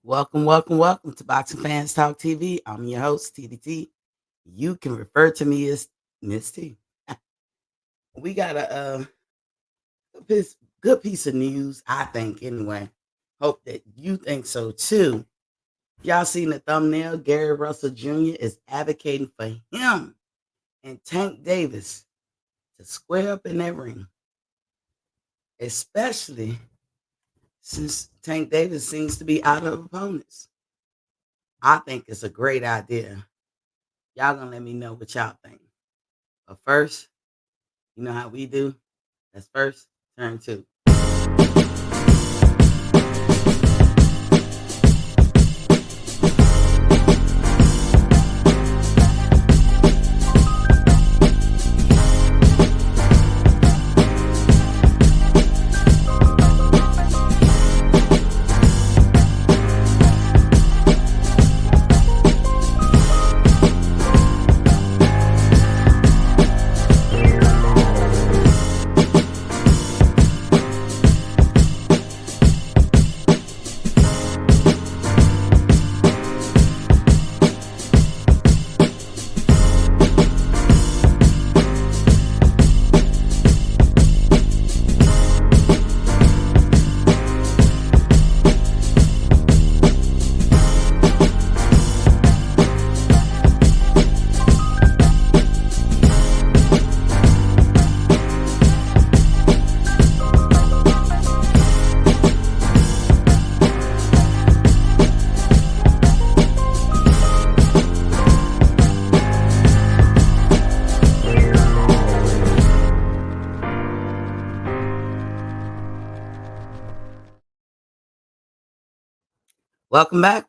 Welcome, welcome, welcome to Boxing Fans Talk TV. I'm your host, TDT. You can refer to me as Miss T. We got a good piece of news, I think, anyway. Hope that you think so too. Y'all seen the thumbnail? Gary Russell Jr. is advocating for him and Tank Davis to square up in that ring, especially since Tank Davis seems to be out of opponents. I think it's a great idea. Y'all gonna let me know what y'all think. But first, you know how we do? That's first, turn two.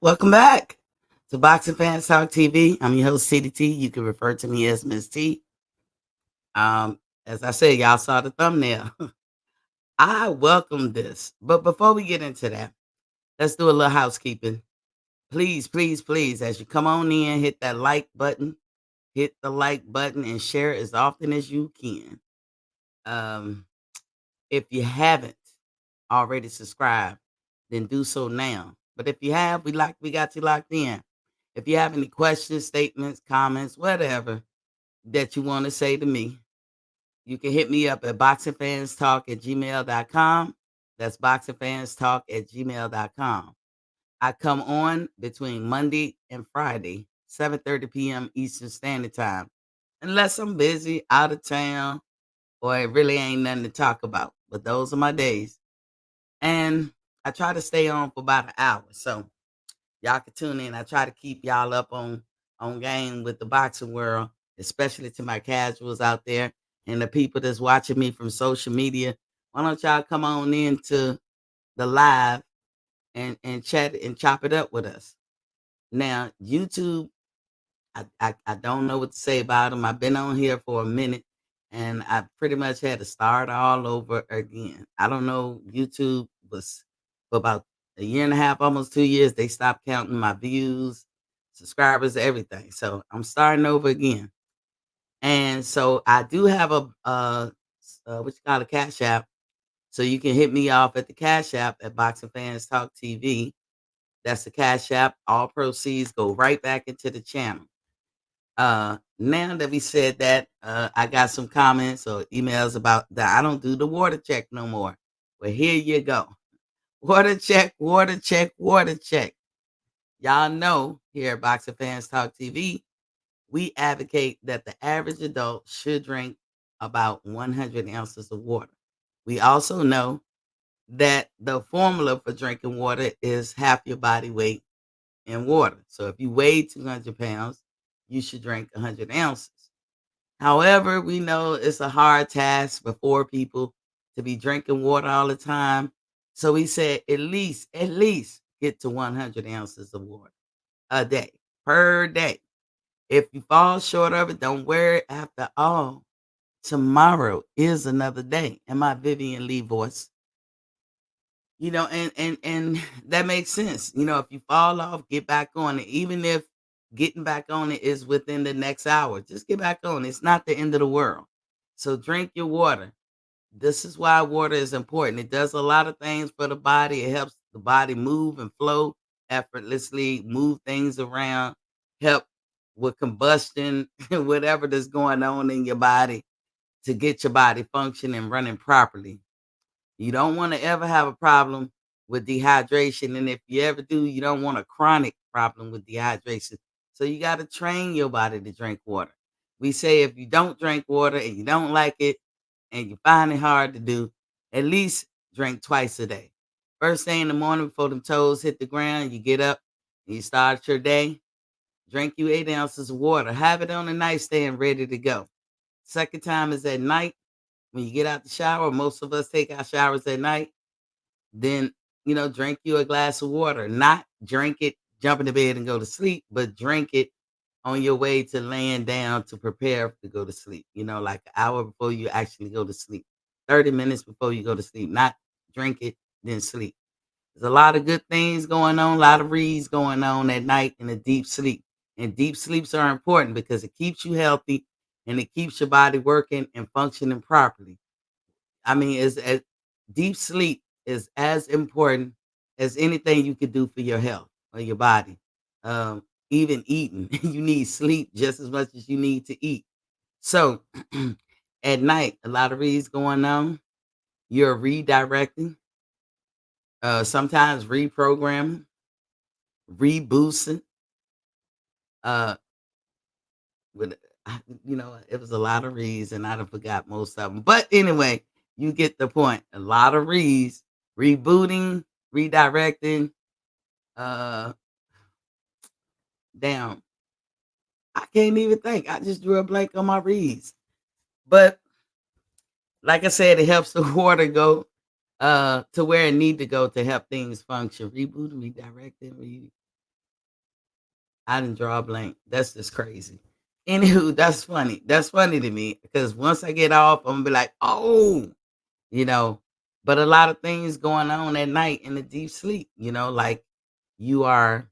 Welcome back to Boxing Fans Talk TV. I'm your host, CDT. You can refer to me as Miss T. As I said, y'all saw the thumbnail. I welcome this. But before we get into that, let's do a little housekeeping. Please, please, please, as you come on in, hit that like button, hit the like button, and share as often as you can. Um, if you haven't already subscribed, then do so now. But if you have, we got you locked in. If you have any questions, statements, comments, whatever that you want to say to me, you can hit me up at boxingfanstalk@gmail.com. That's boxingfanstalk@gmail.com. I come on between Monday and Friday, 7:30 p.m. Eastern Standard Time. Unless I'm busy, out of town, or it really ain't nothing to talk about. But those are my days. And I try to stay on for about an hour. So y'all can tune in. I try to keep y'all up on game with the boxing world, especially to my casuals out there and the people that's watching me from social media. Why don't y'all come on into the live and chat and chop it up with us? Now, YouTube, I don't know what to say about them. I've been on here for a minute and I pretty much had to start all over again. I don't know. YouTube was for about a year and a half, almost 2 years. They stopped counting my views, subscribers, everything. So I'm starting over again. And so I do have what you call a Cash App. So you can hit me off at the Cash App at Boxing Fans Talk TV. That's the Cash App. All proceeds go right back into the channel. Now that we said that, I got some comments or emails about that I don't do the water check no more. Well, here you go. Water check, water check, water check. Y'all know here at Boxer Fans Talk TV, we advocate that the average adult should drink about 100 ounces of water. We also know that the formula for drinking water is half your body weight in water. So if you weigh 200 pounds, you should drink 100 ounces. However, we know it's a hard task for poor people to be drinking water all the time. So we said at least get to 100 ounces of water a day, per day. If you fall short of it, don't worry. After all, tomorrow is another day. And my Vivian Lee voice, and that makes sense. If you fall off, get back on it. Even if getting back on it is within the next hour, just get back on. It's not the end of the world. So drink your water. This is why water is important. It does a lot of things for the body. It helps the body move and flow effortlessly, move things around, help with combustion, whatever that's going on in your body to get your body functioning and running properly. You don't want to ever have a problem with dehydration. And if you ever do, you don't want a chronic problem with dehydration. So you got to train your body to drink water. We say if you don't drink water and you don't like it and you find it hard to do, at least drink twice a day. First thing in the morning before them toes hit the ground, you get up and you start your day. Drink you 8 ounces of water. Have it on the nightstand ready to go. Second time is at night when you get out the shower. Most of us take our showers at night. Then, drink you a glass of water. Not drink it, jump in the bed and go to sleep, but drink it on your way to laying down to prepare to go to sleep, like an hour before you actually go to sleep, 30 minutes before you go to sleep, not drink it, then sleep. There's a lot of good things going on, a lot of reads going on at night in a deep sleep. And deep sleeps are important because it keeps you healthy and it keeps your body working and functioning properly. I mean, deep sleep is as important as anything you could do for your health or your body. Even eating, you need sleep just as much as you need to eat. So at night, a lot of reads going on. You're redirecting, sometimes reprogramming, reboosting. Uh, with it was a lot of reads, and I done forgot most of them. But anyway, you get the point. A lot of reads, rebooting, redirecting. Uh, Damn, I can't even think. I just drew a blank on my reads. But like I said, it helps the water go to where it need to go to help things function. Rebooting, redirecting, I didn't draw a blank. That's just crazy. Anywho, that's funny. That's funny to me because once I get off, I'm gonna be like, oh, you know. But a lot of things going on at night in the deep sleep, like you are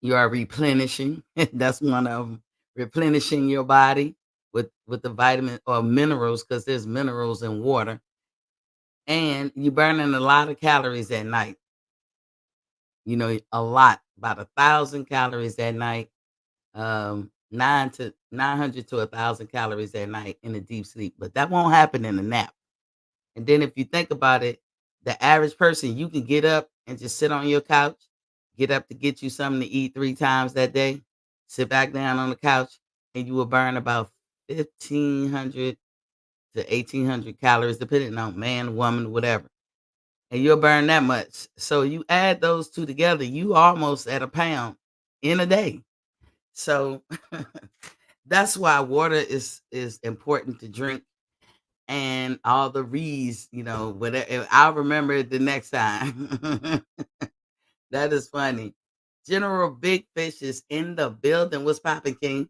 you are replenishing. That's one of them. Replenishing your body with the vitamin or minerals because there's minerals in water, and you burning a lot of calories at night. A lot, about 1,000 calories at night, 900 to 1,000 calories at night in a deep sleep, but that won't happen in a nap. And then if you think about it, the average person, you can get up and just sit on your couch, get up to get you something to eat 3 times that day, sit back down on the couch, and you will burn about 1,500 to 1,800 calories, depending on man, woman, whatever. And you'll burn that much. So you add those two together, you almost at a pound in a day. So that's why water is important to drink and all the rees, whatever. I'll remember it the next time. That is funny. General Big Fish is in the building. What's popping, King?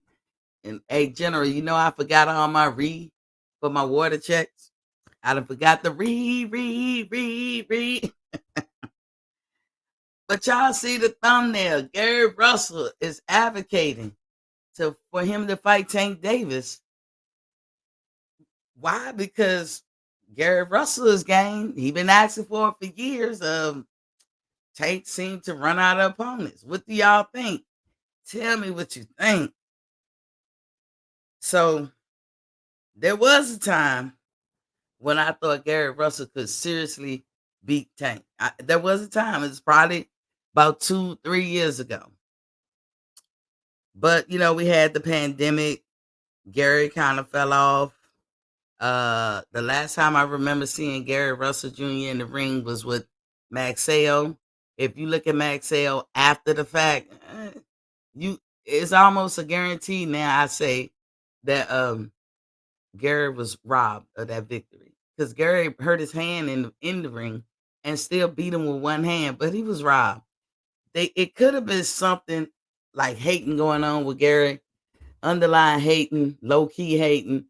And hey, General, I forgot all my for my water checks. I done forgot the re. But y'all see the thumbnail. Gary Russell is advocating for him to fight Tank Davis. Why? Because Gary Russell is game. He been asking for it for years. Tank seemed to run out of opponents. What do y'all think? Tell me what you think. So there was a time when I thought Gary Russell could seriously beat Tank. There was a time. It's probably about 2-3 years ago. But we had the pandemic. Gary kind of fell off. The last time I remember seeing Gary Russell Jr. in the ring was with Maxeo. If you look at Maxeo after the fact, you it's almost a guarantee now. I say that Gary was robbed of that victory because Gary hurt his hand in the ring and still beat him with one hand, but he was robbed. It could have been something like hating going on with Gary, underlying hating, low key hating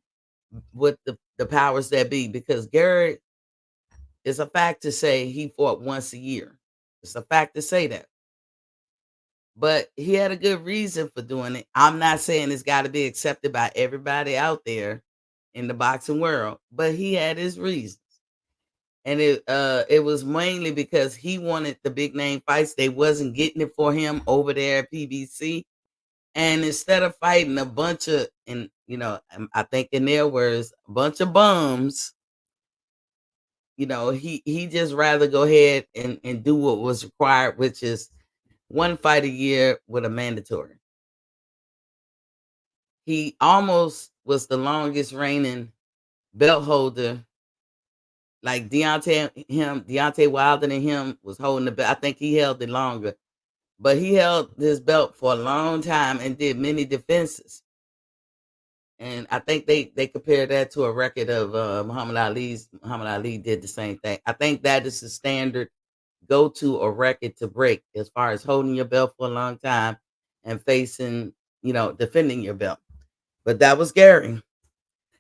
with the powers that be, because Gary is a fact to say he fought once a year. It's a fact to say that. But he had a good reason for doing it. I'm not saying it's got to be accepted by everybody out there in the boxing world, but he had his reasons. and it was mainly because he wanted the big name fights. They wasn't getting it for him over there at PBC. And instead of fighting a bunch of, and I think in their words, a bunch of bums, he just rather go ahead and do what was required, which is one fight a year with a mandatory. He almost was the longest reigning belt holder. Like Deontay Wilder and him was holding the belt. I think he held it longer, but he held this belt for a long time and did many defenses. And I think they compared that to a record of Muhammad Ali's. Muhammad Ali did the same thing. I think that is the standard go to a record to break as far as holding your belt for a long time and facing, defending your belt. But that was Gary.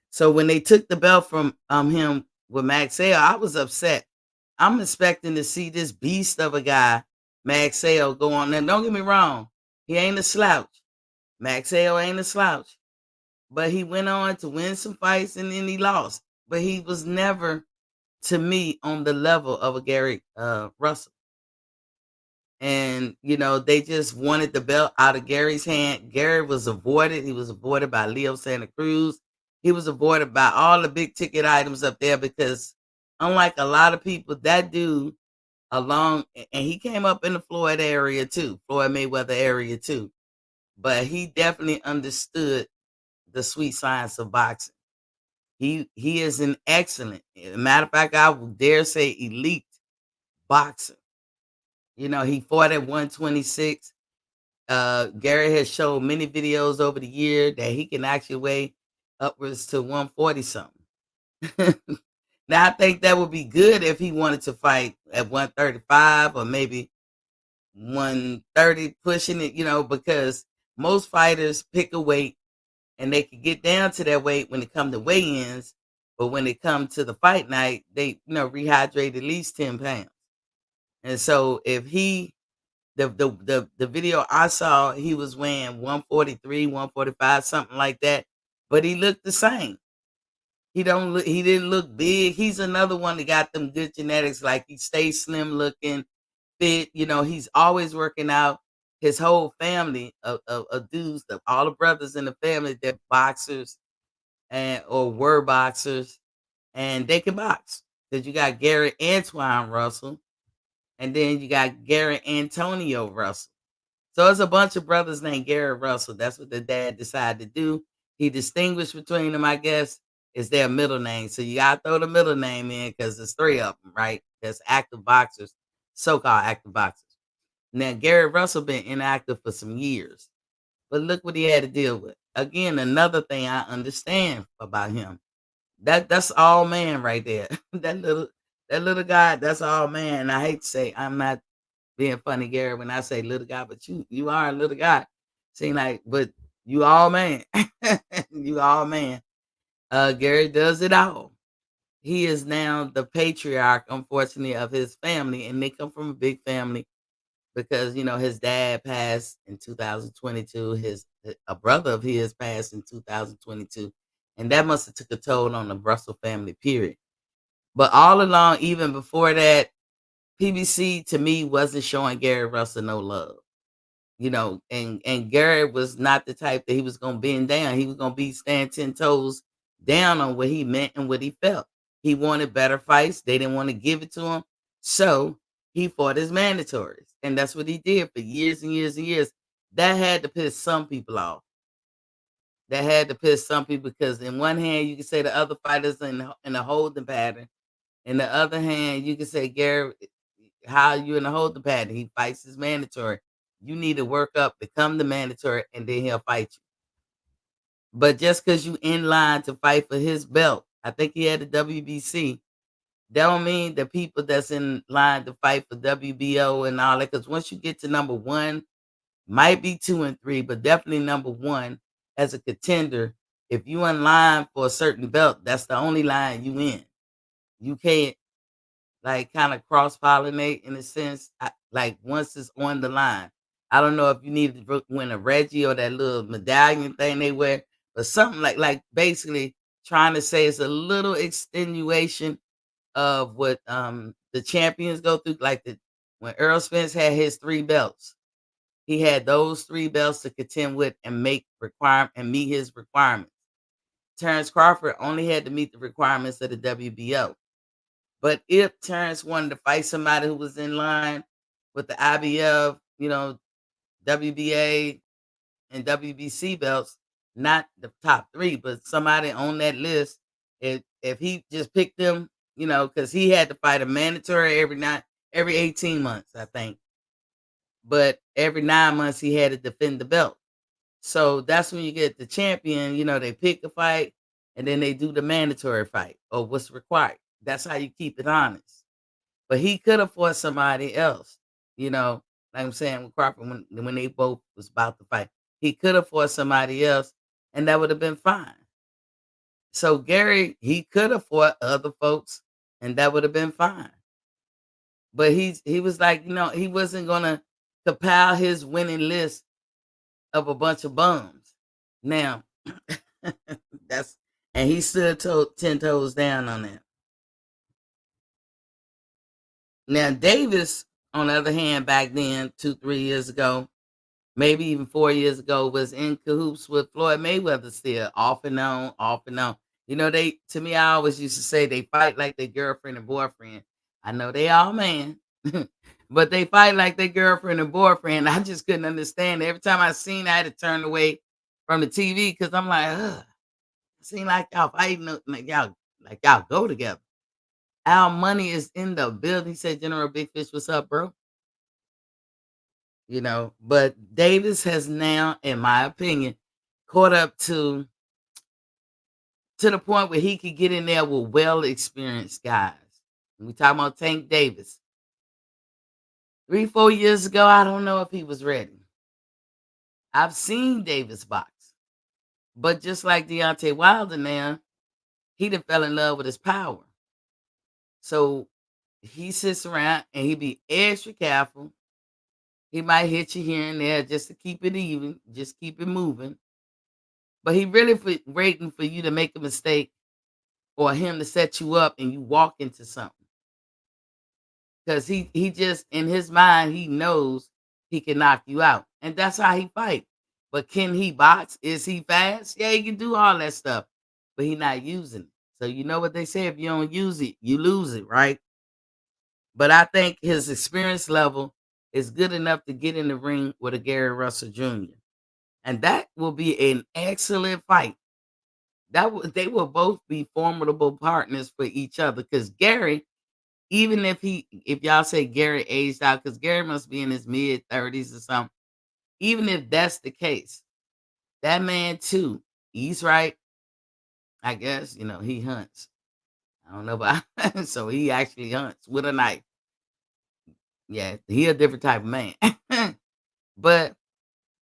So when they took the belt from him with Max Sale, I was upset. I'm expecting to see this beast of a guy, Max Sale, go on there. Don't get me wrong, he ain't a slouch. Max Sale ain't a slouch. But he went on to win some fights and then he lost. But he was never, to me, on the level of a Gary Russell. And they just wanted the belt out of Gary's hand. Gary was avoided. He was avoided by Leo Santa Cruz. He was avoided by all the big ticket items up there because, unlike a lot of people, that dude and he came up in the Floyd area too, Floyd Mayweather area too. But he definitely understood the sweet science of boxing. He is an excellent, matter of fact, I would dare say elite boxer. He fought at 126. Gary has showed many videos over the year that he can actually weigh upwards to 140 something. Now I think that would be good if he wanted to fight at 135 or maybe 130, pushing it, because most fighters pick a weight and they can get down to that weight when it come to weigh-ins, but when it come to the fight night, they rehydrate at least 10 pounds. And so if the video I saw, he was weighing 143, 145, something like that, but he looked the same. He didn't look big. He's another one that got them good genetics, like he stays slim looking, fit, he's always working out. His whole family of dudes, all the brothers in the family, they're boxers and or were boxers, and they can box. Because you got Gary Antoine Russell, and then you got Gary Antonio Russell. So it's a bunch of brothers named Gary Russell. That's what the dad decided to do. He distinguished between them, I guess, is their middle name. So you gotta throw the middle name in because there's three of them, right? There's active boxers, so-called active boxers. Now Gary Russell been inactive for some years, but look what he had to deal with. Again, another thing I understand about him. That's all man right there. that little guy, that's all man. And I hate to say I'm not being funny, Gary, when I say little guy, but you are a little guy. Seem like, but you all man. You all man. Gary does it all. He is now the patriarch, unfortunately, of his family, and they come from a big family because his dad passed in 2022. A brother of his passed in 2022, and that must have took a toll on the Russell family. Period. But all along, even before that, PBC to me wasn't showing Gary Russell no love. And Gary was not the type that he was gonna bend down. He was gonna be stand 10 toes down on what he meant and what he felt. He wanted better fights. They didn't want to give it to him. So he fought his mandatories. And that's what he did for years and years and years. That had to piss some people off. That had to piss some people because in one hand you can say the other fighters in the holding pattern. In the other hand, you can say, Gary, how you in the holding pattern? He fights his mandatory. You need to work up, become the mandatory, and then he'll fight you. But just because you in line to fight for his belt, I think he had the WBC. That don't mean the people that's in line to fight for WBO and all that. Because once you get to number one, might be two and three, but definitely number one as a contender. If you in line for a certain belt, that's the only line you in. You can't like kind of cross pollinate in a sense. Like once it's on the line, I don't know if you need to win a Reggie or that little medallion thing they wear, but something like basically trying to say it's a little extenuation of what the champions go through. Like when Earl Spence had his 3 belts, he had those 3 belts to contend with and meet his requirements. Terrence Crawford only had to meet the requirements of the WBO. But if Terrence wanted to fight somebody who was in line with the IBF, WBA and WBC belts, not the top 3, but somebody on that list, if he just picked them, because he had to fight a mandatory every 18 months, I think. But every 9 months he had to defend the belt. So that's when you get the champion, they pick a fight and then they do the mandatory fight or what's required. That's how you keep it honest. But he could have fought somebody else, like I'm saying with Crawford when they both was about to fight. He could have fought somebody else and that would have been fine. So Gary, he could have fought other folks and that would have been fine. But he was like, he wasn't gonna compile his winning list of a bunch of bums. Now, that's and he stood 10 toes down on that. Now, Davis, on the other hand, back then, 2, 3 years ago, maybe even 4 years ago, was in cahoots with Floyd Mayweather still, off and on, off and on. To me, I always used to say they fight like their girlfriend and boyfriend. I know they all man, but they fight like their girlfriend and boyfriend. I just couldn't understand it. Every time I seen, I had to turn away from the TV because I'm like, ugh, it seems like y'all fighting, like y'all go together. Our money is in the building. He said, General Big Fish, what's up, bro? But Davis has now, in my opinion, caught up to the point where he could get in there with well experienced guys. We talking about Tank Davis. 3, 4 years ago, I don't know if he was ready. I've seen Davis box, but just like Deontay Wilder now, he done fell in love with his power. So he sits around and he be extra careful. He might hit you here and there just to keep it even, just keep it moving. But he really waiting for you to make a mistake or him to set you up and you walk into something. Because he just in his mind, he knows he can knock you out. And that's how he fight. But can he box? Is he fast? Yeah, he can do all that stuff. But he not using it. So you know what they say, if you don't use it, you lose it, right? But I think his experience level is good enough to get in the ring with a Gary Russell Jr. And that will be an excellent fight. They will both be formidable partners for each other. Because Gary, even if y'all say Gary aged out, because Gary must be in his mid-30s or something. Even if that's the case, that man too, he's right. I guess, he hunts. I don't know about so he actually hunts with a knife. Yeah, he a different type of man. But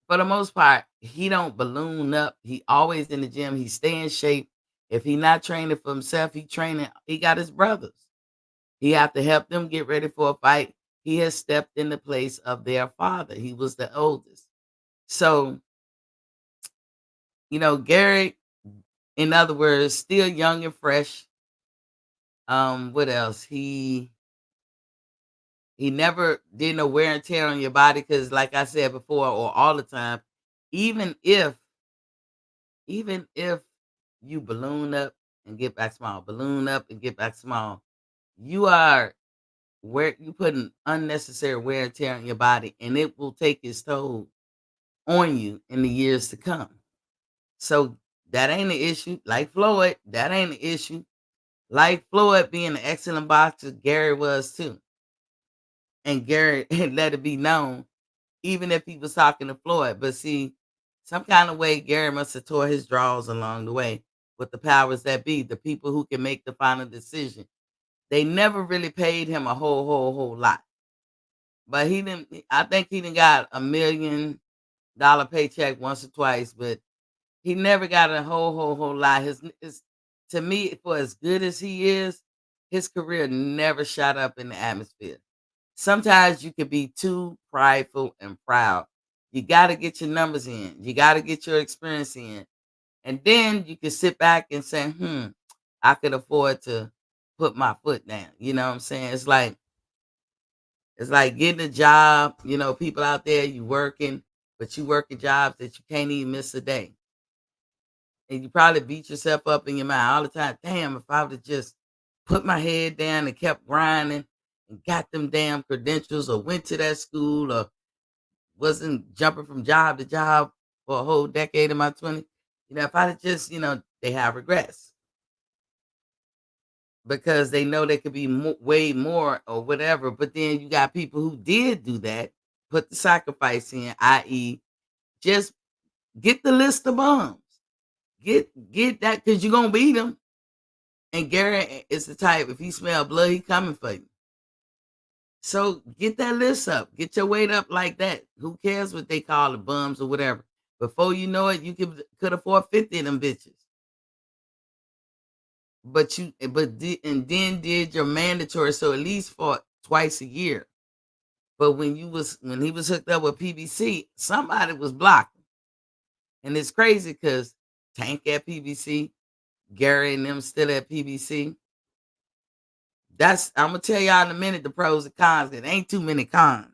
for the most part, he don't balloon up. He always in the gym. He stay in shape. If he not training for himself, he got his brothers. He have to help them get ready for a fight. He has stepped in the place of their father. He was the oldest. So, Gary, in other words, still young and fresh. What else? He never did no wear and tear on your body because, like I said before, or all the time, even if even if you balloon up and get back small, balloon up and get back small, you are where you putting unnecessary wear and tear on your body, and it will take its toll on you in the years to come. So that ain't an issue. Like Floyd, that ain't an issue. Like Floyd being an excellent boxer, Gary was too. And Gary let it be known, even if he was talking to Floyd. But see, some kind of way Gary must have tore his draws along the way with the powers that be, the people who can make the final decision. They never really paid him a whole lot. But he didn't I think he didn't got $1 million paycheck once or twice, but he never got a whole lot. His To me, for as good as he is, his career never shot up in the atmosphere. Sometimes you can be too prideful and proud. You got to get your numbers in. You got to get your experience in. And then you can sit back and say, I could afford to put my foot down. You know what I'm saying? It's like getting a job. People out there, you working, but you working jobs that you can't even miss a day. And you probably beat yourself up in your mind all the time. Damn, if I would have just put my head down and kept grinding and got them damn credentials or went to that school or wasn't jumping from job to job for a whole decade in my 20s. If I'd have just, they have regrets because they know they could be way more or whatever. But then you got people who did do that, put the sacrifice in, i.e., just get the list of bombs. Get that because you're gonna beat him. And Gary is the type, if he smell blood, he coming for you. So get that list up. Get your weight up like that. Who cares what they call the bums or whatever? Before you know it, you could afford 50 of them bitches. And then did your mandatory, so at least fought twice a year. But when he was hooked up with PBC, somebody was blocking. And it's crazy because Tank at PBC, Gary and them still at PBC. I'm gonna tell y'all in a minute the pros and cons. It ain't too many cons.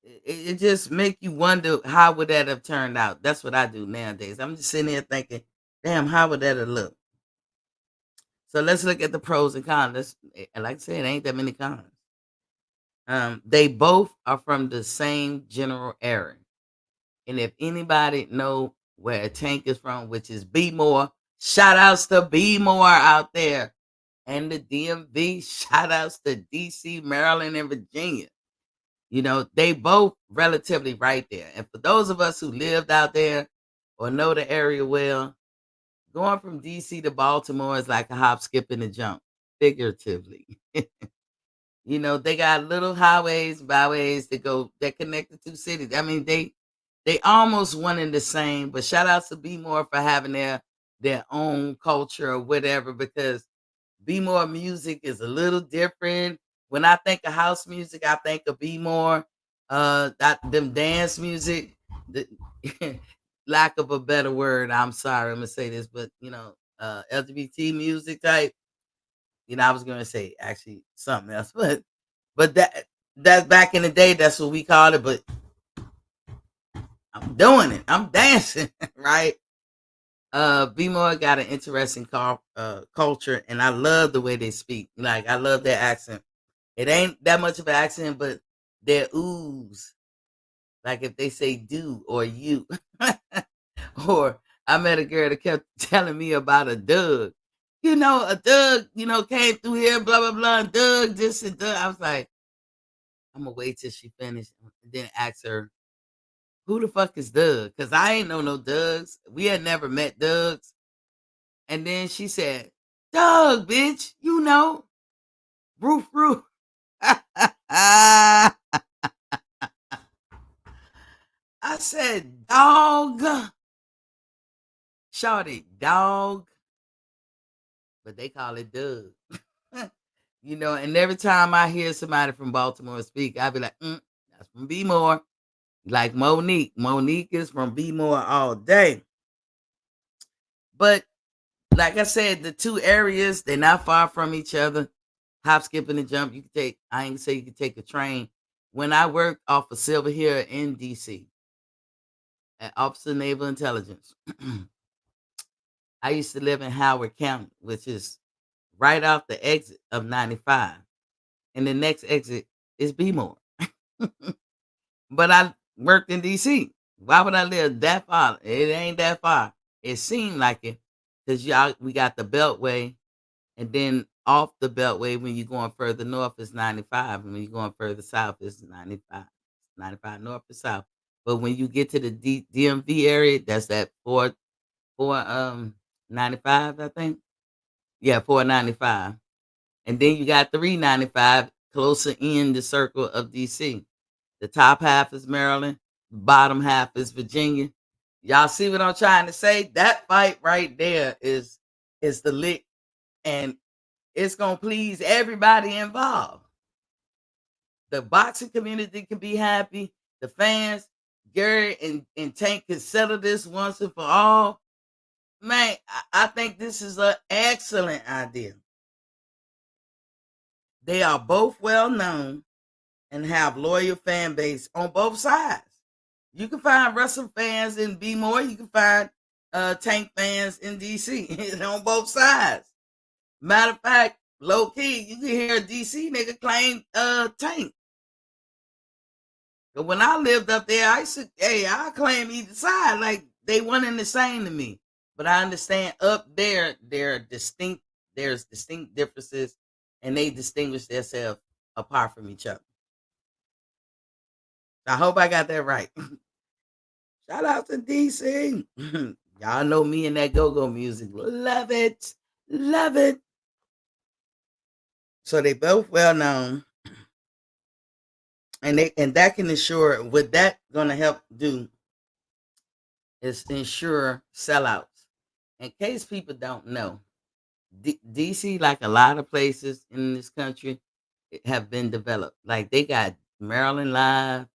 It just make you wonder how would that have turned out. That's what I do nowadays. I'm just sitting here thinking, damn, how would that have looked? So let's look at the pros and cons. Like I said, ain't that many cons. They both are from the same general area. And if anybody know where Tank is from, which is B More, shout outs to B More out there. And the DMV, shout outs to DC, Maryland, and Virginia. They both relatively right there. And for those of us who lived out there or know the area well, going from DC to Baltimore is like a hop, skip, and a jump, figuratively. They got little highways, byways that connect the two cities. I mean, they almost one and the same, but shout out to Be More for having their own culture or whatever, because Be More music is a little different. When I think of house music, I think of Be More. Them dance music, the, lack of a better word. I'm sorry, I'm gonna say this, but LGBT music type. I was gonna say actually something else, but that's back in the day. That's what we called it. But I'm doing it. I'm dancing, right? B More got an interesting culture, and I love the way they speak. Like I love their accent. It ain't that much of an accent, but their oohs, like if they say do or you, or I met a girl that kept telling me about a Doug. A Doug, came through here, blah blah blah, and Doug this and Doug. I was like, I'm gonna wait till she finished, and then ask her, who the fuck is Doug? Because I ain't know no Dougs. We had never met Dougs. And then she said, Doug, bitch, roof, roof. I said, dog. Shorty, dog. But they call it Doug. And every time I hear somebody from Baltimore speak, I be like, that's from B More. Like Monique. Monique is from B More all day. But like I said, the two areas, they're not far from each other. Hop, skip, and a jump. I ain't say you can take a train. When I worked off of Silver Hill in DC at Office of Naval Intelligence, I used to live in Howard County, which is right off the exit of 95. And the next exit is B-More. But I worked in DC. Why would I live that far? It ain't that far. It seemed like it because we got the Beltway, and then off the Beltway, when you're going further north, it's 95. And when you're going further south, it's 95. 95 north to south. But when you get to the DMV area, that's that 95, I think. Yeah, 495. And then you got 395 closer in the circle of DC. The top half is Maryland, bottom half is Virginia. Y'all see what I'm trying to say? That fight right there is the lick, and it's gonna please everybody involved. The boxing community can be happy. The fans, Gary and Tank can settle this once and for all. Man, I think this is an excellent idea. They are both well known and have loyal fan base on both sides. You can find Russell fans in B More. You can find Tank fans in DC on both sides. Matter of fact, low key, you can hear a DC nigga claim Tank. But when I lived up there, I said, hey, I claim either side. Like they one and the same to me. But I understand up there, there's distinct differences and they distinguish themselves apart from each other. I hope I got that right. Shout out to DC. Y'all know me and that go-go music. Love it. Love it. So they both well known. And that can ensure what that gonna help do is ensure sellouts. In case people don't know, DC, like a lot of places in this country, have been developed. Like they got Maryland Live,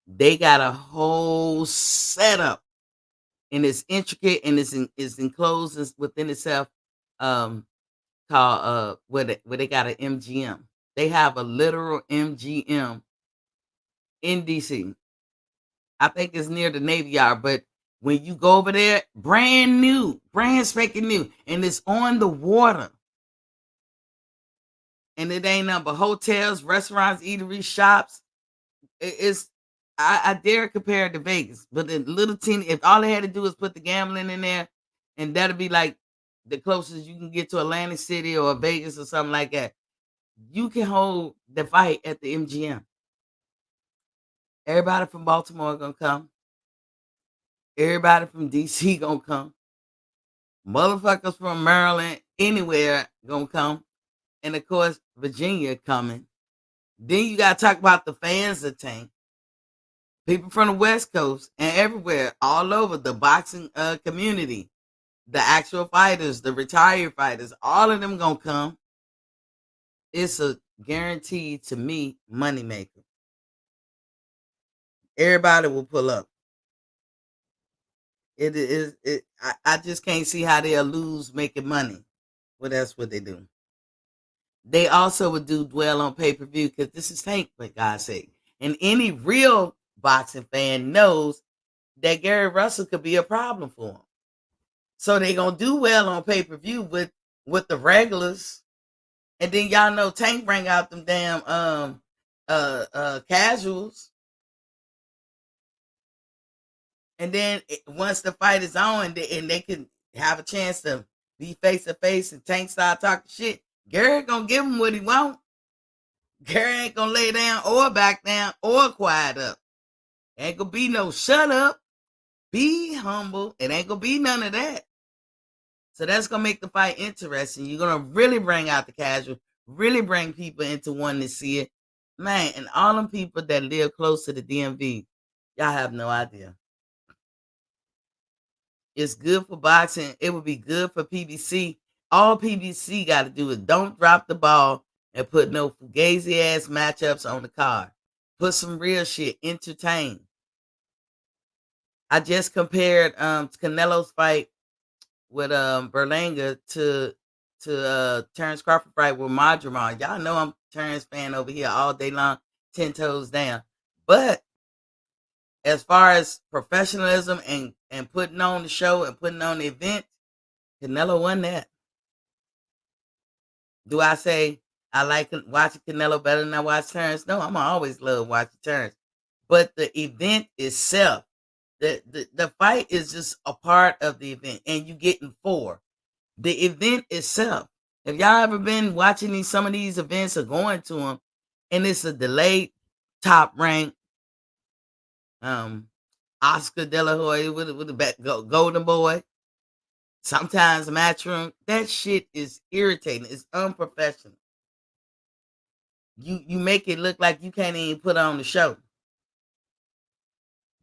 they got a whole setup, and it's intricate and it's enclosed within itself. Um, Called where they got an MGM. They have a literal MGM in DC. I think it's near the Navy Yard, but when you go over there, brand new, brand spanking new, and it's on the water. And it ain't nothing but hotels, restaurants, eateries, shops. It's I dare compare it to Vegas, but the little teeny. If all they had to do is put the gambling in there, and that'll be like the closest you can get to Atlantic City or Vegas or something like that. You can hold the fight at the MGM. Everybody from Baltimore gonna come. Everybody from DC gonna come. Motherfuckers from Maryland, anywhere gonna come. And of course, Virginia coming. Then you gotta talk about the fans of Tank. People from the West Coast and everywhere, all over the boxing community. The actual fighters, the retired fighters, all of them gonna come. It's a guarantee to me moneymaker. Everybody will pull up. It is it. I just can't see how they'll lose making money. Well, that's what they do. They also would do dwell on pay per view because this is Tank, for God's sake. And any real boxing fan knows that Gary Russell could be a problem for him. So they gonna do well on pay per view with the regulars, and then y'all know Tank bring out them damn casuals. And then once the fight is on, and they can have a chance to be face to face, and Tank start talking shit, Gary gonna give him what he want. Gary ain't gonna lay down or back down or quiet up. Ain't gonna be no shut up, be humble. It ain't gonna be none of that. So that's gonna make the fight interesting. You're gonna really bring out the casual, really bring people into wanting to see it. Man, and all them people that live close to the DMV, y'all have no idea. It's good for boxing. It would be good for PBC. All PBC got to do is don't drop the ball and put no fugazi ass matchups on the card. Put some real shit. Entertain. I just compared Canelo's fight with Berlanga to Terrence Crawford fight with Madrimar. Y'all know I'm a Terrence fan over here all day long, 10 toes down. But as far as professionalism and putting on the show and putting on the event, Canelo won that. Do I say I like watching Canelo better than I watch Terrence? No, I'm always love watching Terrence. But the event itself, the fight is just a part of the event, and you getting four. The event itself. Have y'all ever been watching some of these events or going to them, and it's a delayed top rank Oscar De La Hoya with the Golden Boy, sometimes Matchroom. That shit is irritating. It's unprofessional. You make it look like you can't even put on the show.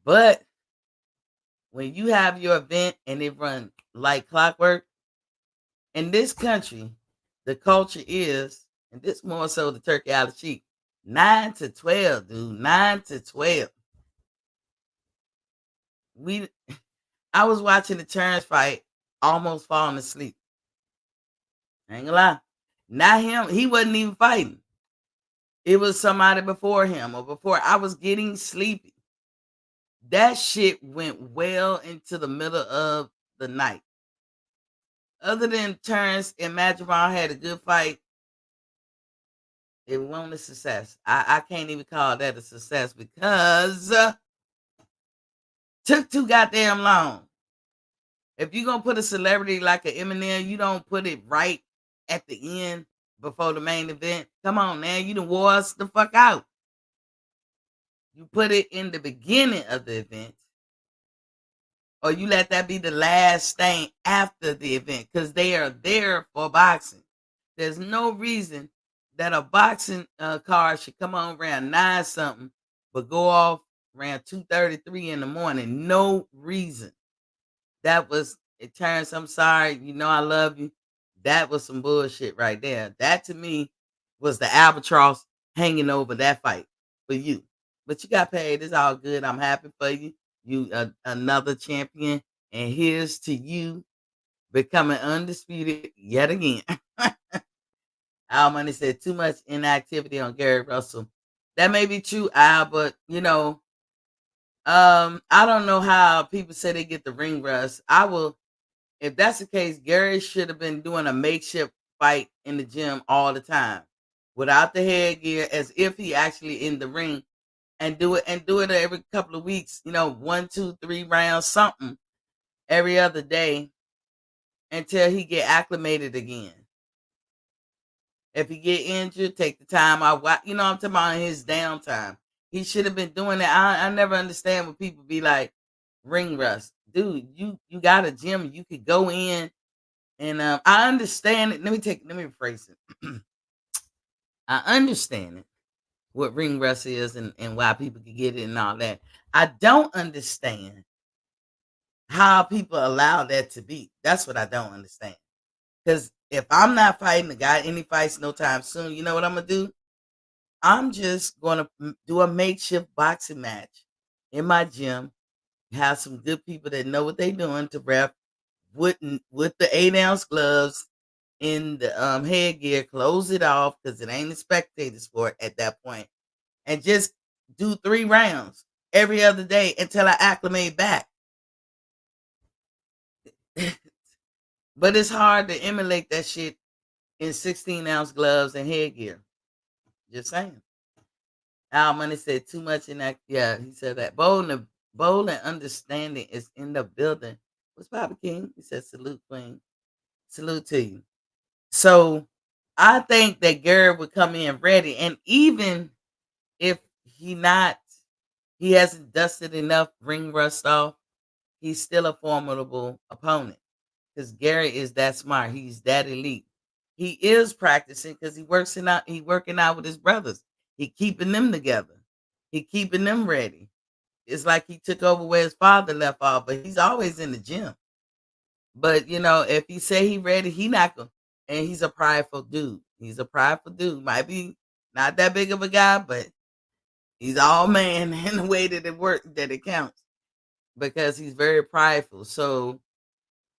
But when you have your event and it run like clockwork, in this country, the culture is, and this more so the turkey out of sheep, 9 to 12, dude. 9 to 12. I was watching the Terrence fight almost falling asleep. I ain't gonna lie. Not him. He wasn't even fighting. It was somebody before him or before I was getting sleepy. That shit went well into the middle of the night. Other than Terrence and Madrigal had a good fight, it wasn't a success. I can't even call that a success because took too goddamn long. If you're gonna put a celebrity like an Eminem, you don't put it right at the end before the main event. Come on, man, you done wore us the fuck out. You put it in the beginning of the event, or you let that be the last thing after the event, because they are there for boxing. There's no reason that a boxing card should come on around 9 something, but go off around 2:33 in the morning. No reason. That was it. Terrence, I'm sorry. You know I love you. That was some bullshit right there. That to me was the albatross hanging over that fight for you. But you got paid. It's all good. I'm happy for you. You another champion, and here's to you becoming undisputed yet again. Al Money said too much inactivity on Gary Russell. That may be true, Al, but I don't know how people say they get the ring rust. I will if that's the case, Gary should have been doing a makeshift fight in the gym all the time without the headgear, as if he actually in the ring, and do it every couple of weeks, 1, 2, 3 rounds, something every other day until he get acclimated again. If he get injured, take the time out. I'm talking about his downtime. He should have been doing that. I never understand when people be like ring rust. Dude, you got a gym, you could go in. And I understand it. Let me rephrase it. I understand it, what ring rust is and why people can get it and all that. I don't understand how people allow that to be. That's what I don't understand. Because if I'm not fighting the guy, any fights no time soon, you know what I'm gonna do? I'm just gonna do a makeshift boxing match in my gym. Have some good people that know what they're doing to ref with the 8-ounce gloves in the headgear, close it off because it ain't a spectator sport at that point, and just do 3 rounds every other day until I acclimate back. But it's hard to emulate that shit in 16-ounce gloves and headgear. Just saying. Al Money said too much in that. Yeah, he said that. Bold and understanding is in the building. What's Papa King? He said salute, Queen. Salute to you. So I think that Gary would come in ready, and even if he hasn't dusted enough ring rust off, he's still a formidable opponent because Gary is that smart. He's that elite. He is practicing because he working out with his brothers. He keeping them together. He keeping them ready. It's like he took over where his father left off, but he's always in the gym. But if he say he ready, he not gonna. And he's a prideful dude. He's a prideful dude. Might be not that big of a guy, but he's all man in the way that it counts because he's very prideful. So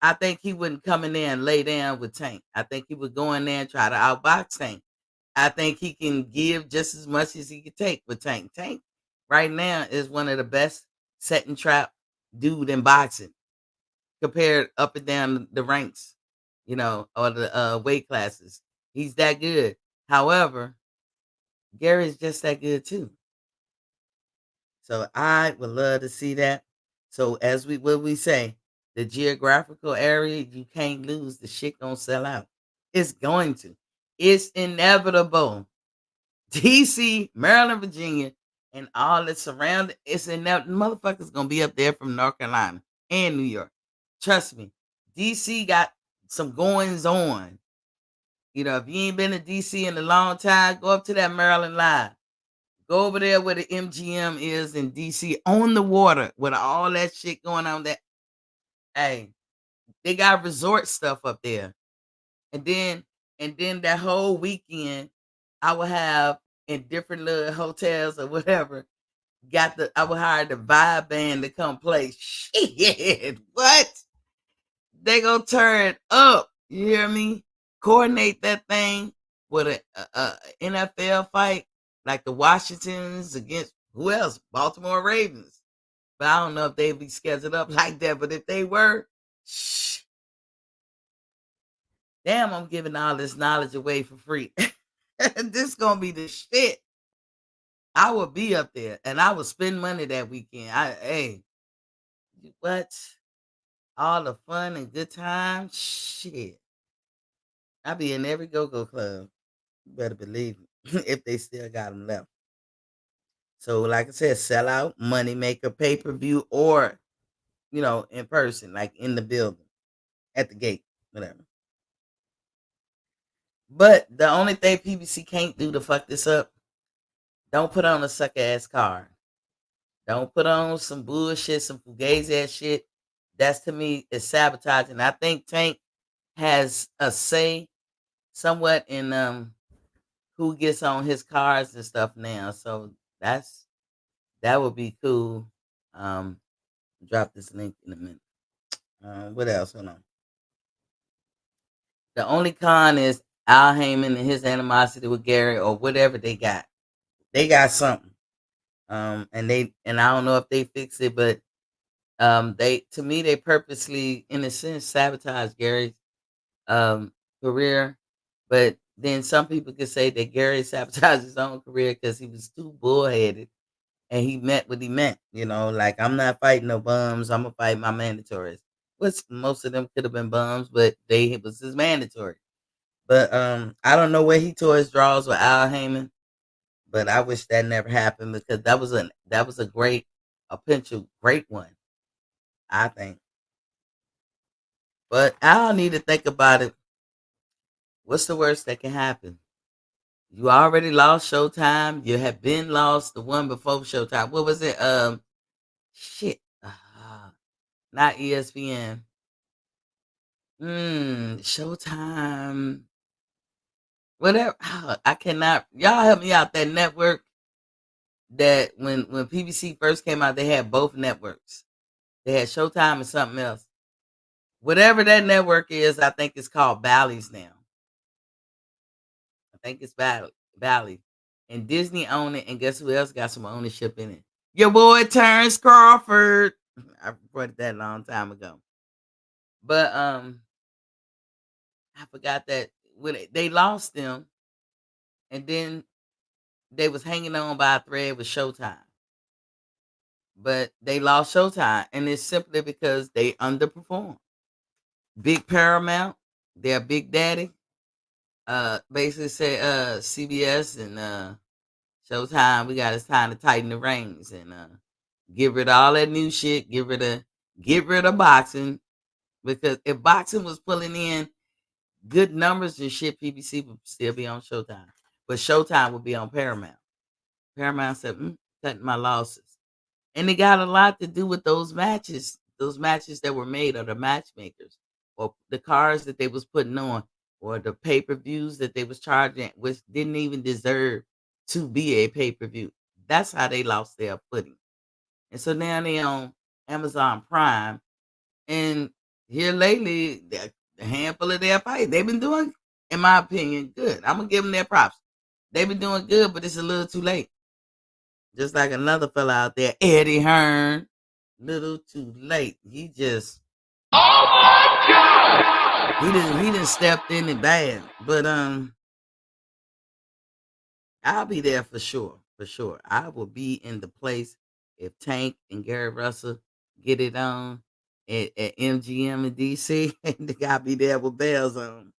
I think he wouldn't come in there and lay down with Tank. I think he would go in there and try to outbox Tank. I think he can give just as much as he can take with Tank. Tank right now is one of the best set and trap dude in boxing compared up and down the ranks, or the weight classes. He's that good. However, Gary's just that good too. So I would love to see that. So as what we say, the geographical area, you can't lose. The shit gonna sell out. It's going to. It's inevitable. DC, Maryland, Virginia, and all the surrounding, it's inevitable. Motherfuckers gonna be up there from North Carolina and New York. Trust me. DC got some goings on. If you ain't been to DC in a long time, go up to that Maryland Live. Go over there where the MGM is in DC on the water with all that shit going on there. Hey, they got resort stuff up there. And then that whole weekend, I will have in different little hotels or whatever. I will hire the Vibe band to come play. Shit, what? They gonna turn it up. You hear me? Coordinate that thing with a NFL fight like the Washingtons against who else? Baltimore Ravens. But I don't know if they'd be scheduled up like that. But if they were, shh, damn, I'm giving all this knowledge away for free. This gonna be the shit. I will be up there and I will spend money that weekend. Hey, what? All the fun and good times? Shit. I be in every go-go club. You better believe it. If they still got them left. So, like I said, sell out, money maker, pay-per-view, or in person, like in the building, at the gate, whatever. But the only thing PBC can't do to fuck this up, don't put on a sucker ass card. Don't put on some bullshit, some fugazi ass shit. That's to me is sabotaging. I think Tank has a say somewhat in who gets on his cards and stuff now. So that would be cool. Um, drop this link in a minute. What else? Hold on. The only con is Al Heyman and his animosity with Gary or whatever they got. They got something. And I don't know if they fix it, but they to me they purposely, in a sense, sabotage Gary's career. But then some people could say that Gary sabotaged his own career because he was too bullheaded and he meant what he meant. Like I'm not fighting no bums. I'm gonna fight my mandatories. Which most of them could have been bums, but it was his mandatory. But I don't know where he tore his draws with Al Heyman, but I wish that never happened because that was a potential great one, I think. But I'll need to think about it. What's the worst that can happen? You already lost Showtime. You have been lost the one before Showtime. What was it? Shit. Not ESPN. Showtime. Whatever. I cannot. Y'all help me out. That network that when PBC first came out, they had both networks. They had Showtime and something else. Whatever that network is, I think it's called Bally's now. I think it's Bally. And Disney own it, and guess who else got some ownership in it? Your boy Terrence Crawford. I reported that a long time ago. But I forgot that when they lost them, and then they was hanging on by a thread with Showtime. But they lost Showtime, and it's simply because they underperformed. Big Paramount, their big daddy, basically said CBS and Showtime, it's time to tighten the reins and get rid of all that new shit, get rid of boxing. Because if boxing was pulling in good numbers and shit, PBC would still be on Showtime. But Showtime would be on Paramount. Paramount said, cutting my losses. And it got a lot to do with those matches that were made, or the matchmakers, or the cards that they was putting on, or the pay-per-views that they was charging, which didn't even deserve to be a pay-per-view. That's how they lost their footing. And so now they on Amazon Prime. And here lately, a handful of their fights, they've been doing, in my opinion, good. I'm gonna give them their props. They've been doing good, but it's a little too late. Just like another fella out there, Eddie Hearn, little too late. Oh my God! He didn't stepped in it bad. But I'll be there for sure. For sure. I will be in the place if Tank and Gary Russell get it on at MGM in DC. They gotta be there with bells on.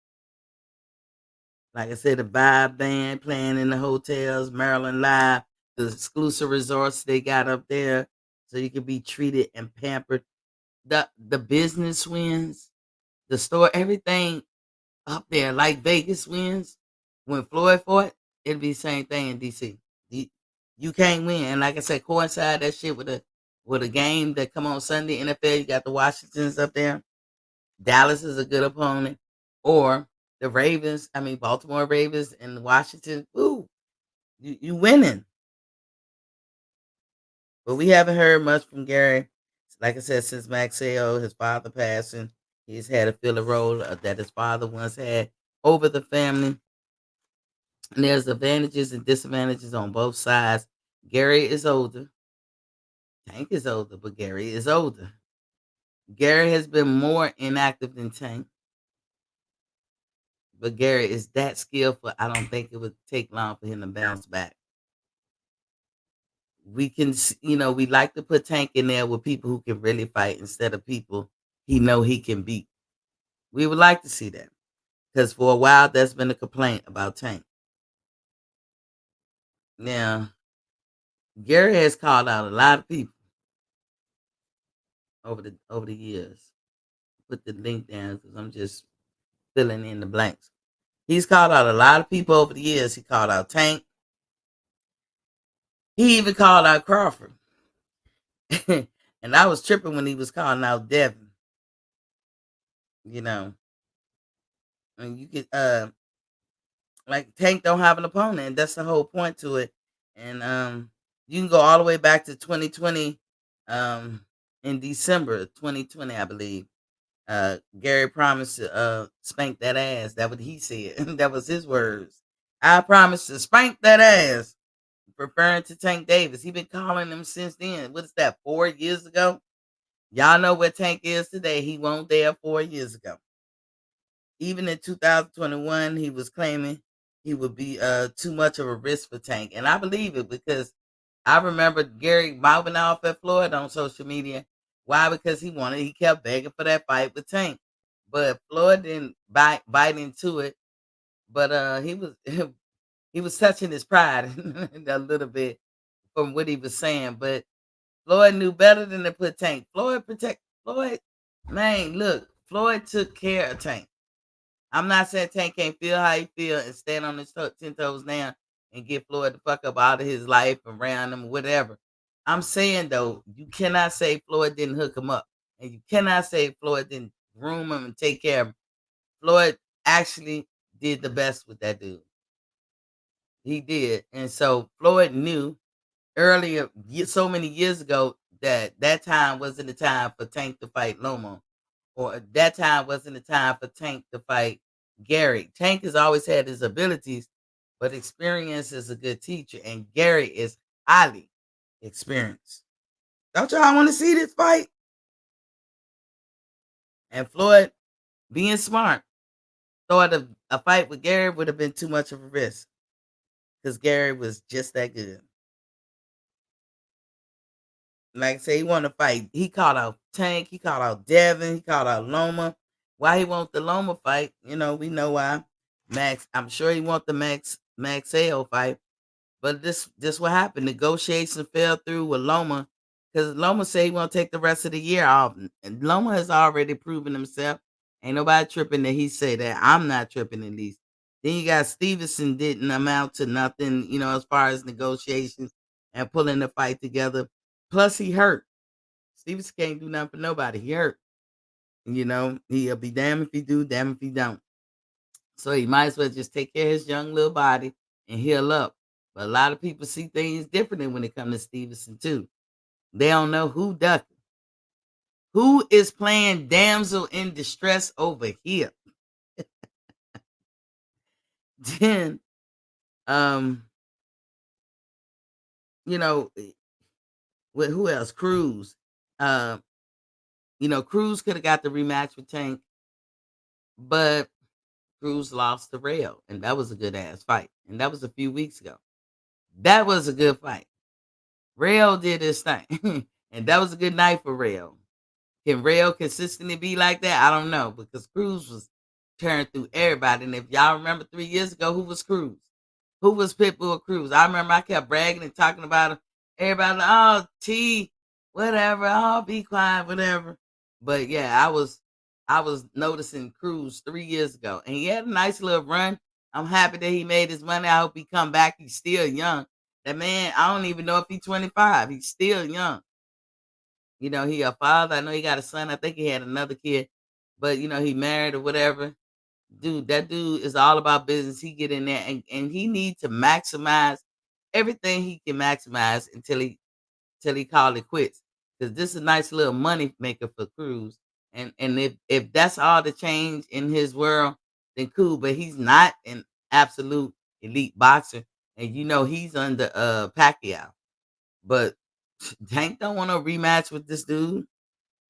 Like I said, the Vibe Band playing in the hotels, Maryland Live, the exclusive resorts they got up there, so you can be treated and pampered. The business wins, the store, everything up there, like Vegas wins. When Floyd fought, it'd be the same thing in DC. You can't win. And like I said, coincide that shit with a game that come on Sunday, NFL, you got the Washingtons up there. Dallas is a good opponent. Or the Ravens, Baltimore Ravens and Washington. Ooh, you winning. But we haven't heard much from Gary. Like I said, since Max Sale, his father passing. He's had to fill a role that his father once had over the family. And there's advantages and disadvantages on both sides. Gary is older. Tank is older, but Gary is older. Gary has been more inactive than Tank, but Gary is that skillful. I don't think it would take long for him to bounce back. We can, we like to put Tank in there with people who can really fight instead of people he know he can beat. We would like to see that because for a while that's been a complaint about Tank. Now, Gary has called out a lot of people over the years. Put the link down because I'm just filling in the blanks. He's called out a lot of people over the years. He called out Tank. He even called out Crawford. And I was tripping when he was calling out Devin. You know, and you could like Tank don't have an opponent, and that's the whole point to it. And you can go all the way back to 2020, in December 2020, I believe. Gary promised to spank that ass. That what he said. That was his words. I promised to spank that ass. Referring to Tank Davis. He been calling him since then. What is that, 4 years ago? Y'all know where Tank is today. He won't there 4 years ago. Even in 2021, he was claiming he would be too much of a risk for Tank. And I believe it because I remember Gary mouthing off at Floyd on social media. Why? Because he kept begging for that fight with Tank. But Floyd didn't bite into it. But he was he was touching his pride a little bit from what he was saying. But Floyd knew better than to put Tank. Floyd. Man, look, Floyd took care of Tank. I'm not saying Tank can't feel how he feel and stand on his 10 toes down and get Floyd the fuck up out of his life and around him, whatever. I'm saying though, you cannot say Floyd didn't hook him up, and you cannot say Floyd didn't groom him and take care of him. Floyd actually did the best with that dude. He did, and so Floyd knew earlier, so many years ago, that time wasn't the time for Tank to fight Loma, or that time wasn't the time for Tank to fight Gary. Tank has always had his abilities, but experience is a good teacher, and Gary is highly experienced. Don't y'all want to see this fight? And Floyd, being smart, thought a fight with Gary would have been too much of a risk because Gary was just that good. Like I say, he wanted to fight. He called out Tank. He called out Devin. He called out Loma. Why he want the Loma fight? We know why. Max, I'm sure he want the Max Hale fight. But this what happened. Negotiation fell through with Loma because Loma said he want to take the rest of the year off. And Loma has already proven himself. Ain't nobody tripping that he said that. I'm not tripping at least. Then you got Stevenson didn't amount to nothing, as far as negotiations and pulling the fight together. Plus he hurt. Stevenson can't do nothing for nobody. He hurt. He'll be damned if he do, damned if he don't. So he might as well just take care of his young little body and heal up. But a lot of people see things differently when it comes to Stevenson too. They don't know who ducking. Who is playing damsel in distress over here? Then, um, you know, with who else? Cruz. Uh, Cruz could have got the rematch with Tank, but Cruz lost to Rail, and that was a good ass fight. And that was a few weeks ago. That was a good fight. Rail did his thing, and that was a good night for Rail. Can Rail consistently be like that? I don't know because Cruz was tearing through everybody. And if y'all remember 3 years ago, who was Cruz? Who was Pitbull Cruz? I remember I kept bragging and talking about him. Everybody like, oh, T, whatever. Oh, be quiet, whatever. But yeah, I was noticing Cruz 3 years ago, and he had a nice little run. I'm happy that he made his money. I hope he come back. He's still young. That man, I don't even know if he's 25. He's still young. He a father. I know he got a son. I think he had another kid, but he married or whatever. Dude, that dude is all about business. He get in there and he needs to maximize everything he can maximize until he call it quits. Because this is a nice little money maker for Cruz. And if that's all the change in his world, then cool. But he's not an absolute elite boxer, and he's under Pacquiao. But Tank don't want to rematch with this dude.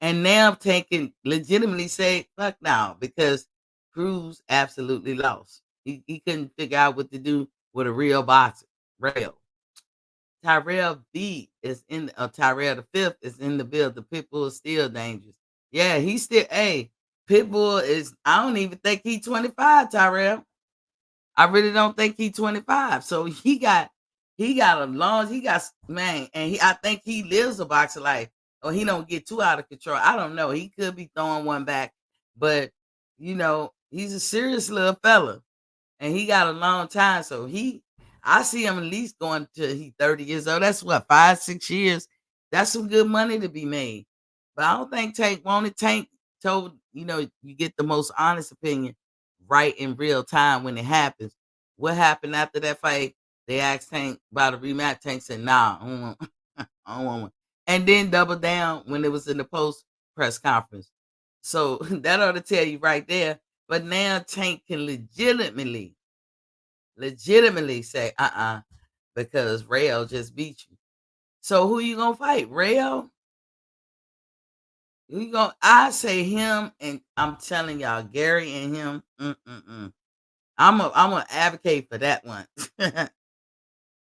And now Tank can legitimately say, fuck now, because Cruz absolutely lost. He couldn't figure out what to do with a real boxer. Rail. Tyrell B is in Tyrell the fifth is in the build. The Pitbull is still dangerous. Yeah, he's still Pitbull is I don't even think he's 25, Tyrell. I really don't think he's 25. So he got a long, he got man, and I think he lives a boxer life, or he don't get too out of control. I don't know. He could be throwing one back, but he's a serious little fella, and he got a long time. So I see him at least going to he 30 years old. That's what 5-6 years. That's some good money to be made. But I don't think Tank wanted. Tank told you get the most honest opinion right in real time when it happens. What happened after that fight? They asked Tank about a rematch. Tank said, "Nah, I don't want, I don't want one." And then doubled down when it was in the post press conference. So that ought to tell you right there. But now Tank can legitimately say, because Rayo just beat you. So who you gonna fight? Rayo? I say him, and I'm telling y'all, Gary and him. I'm gonna advocate for that one.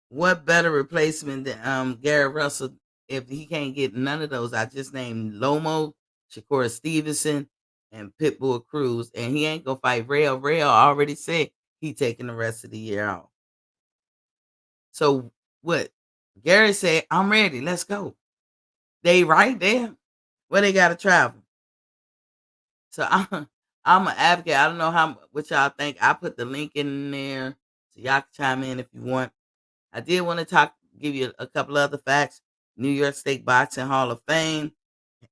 What better replacement than Gary Russell if he can't get none of those? I just named Lomo, Shakur Stevenson, and Pitbull Cruz, and he ain't gonna fight Rayo. Rayo already said he taking the rest of the year off. So what? Gary said, "I'm ready. Let's go." They right there. Where they gotta travel. So I'm an advocate. I don't know what y'all think. I put the link in there so y'all can chime in if you want. I did want to give you a couple other facts. New York State Boxing Hall of Fame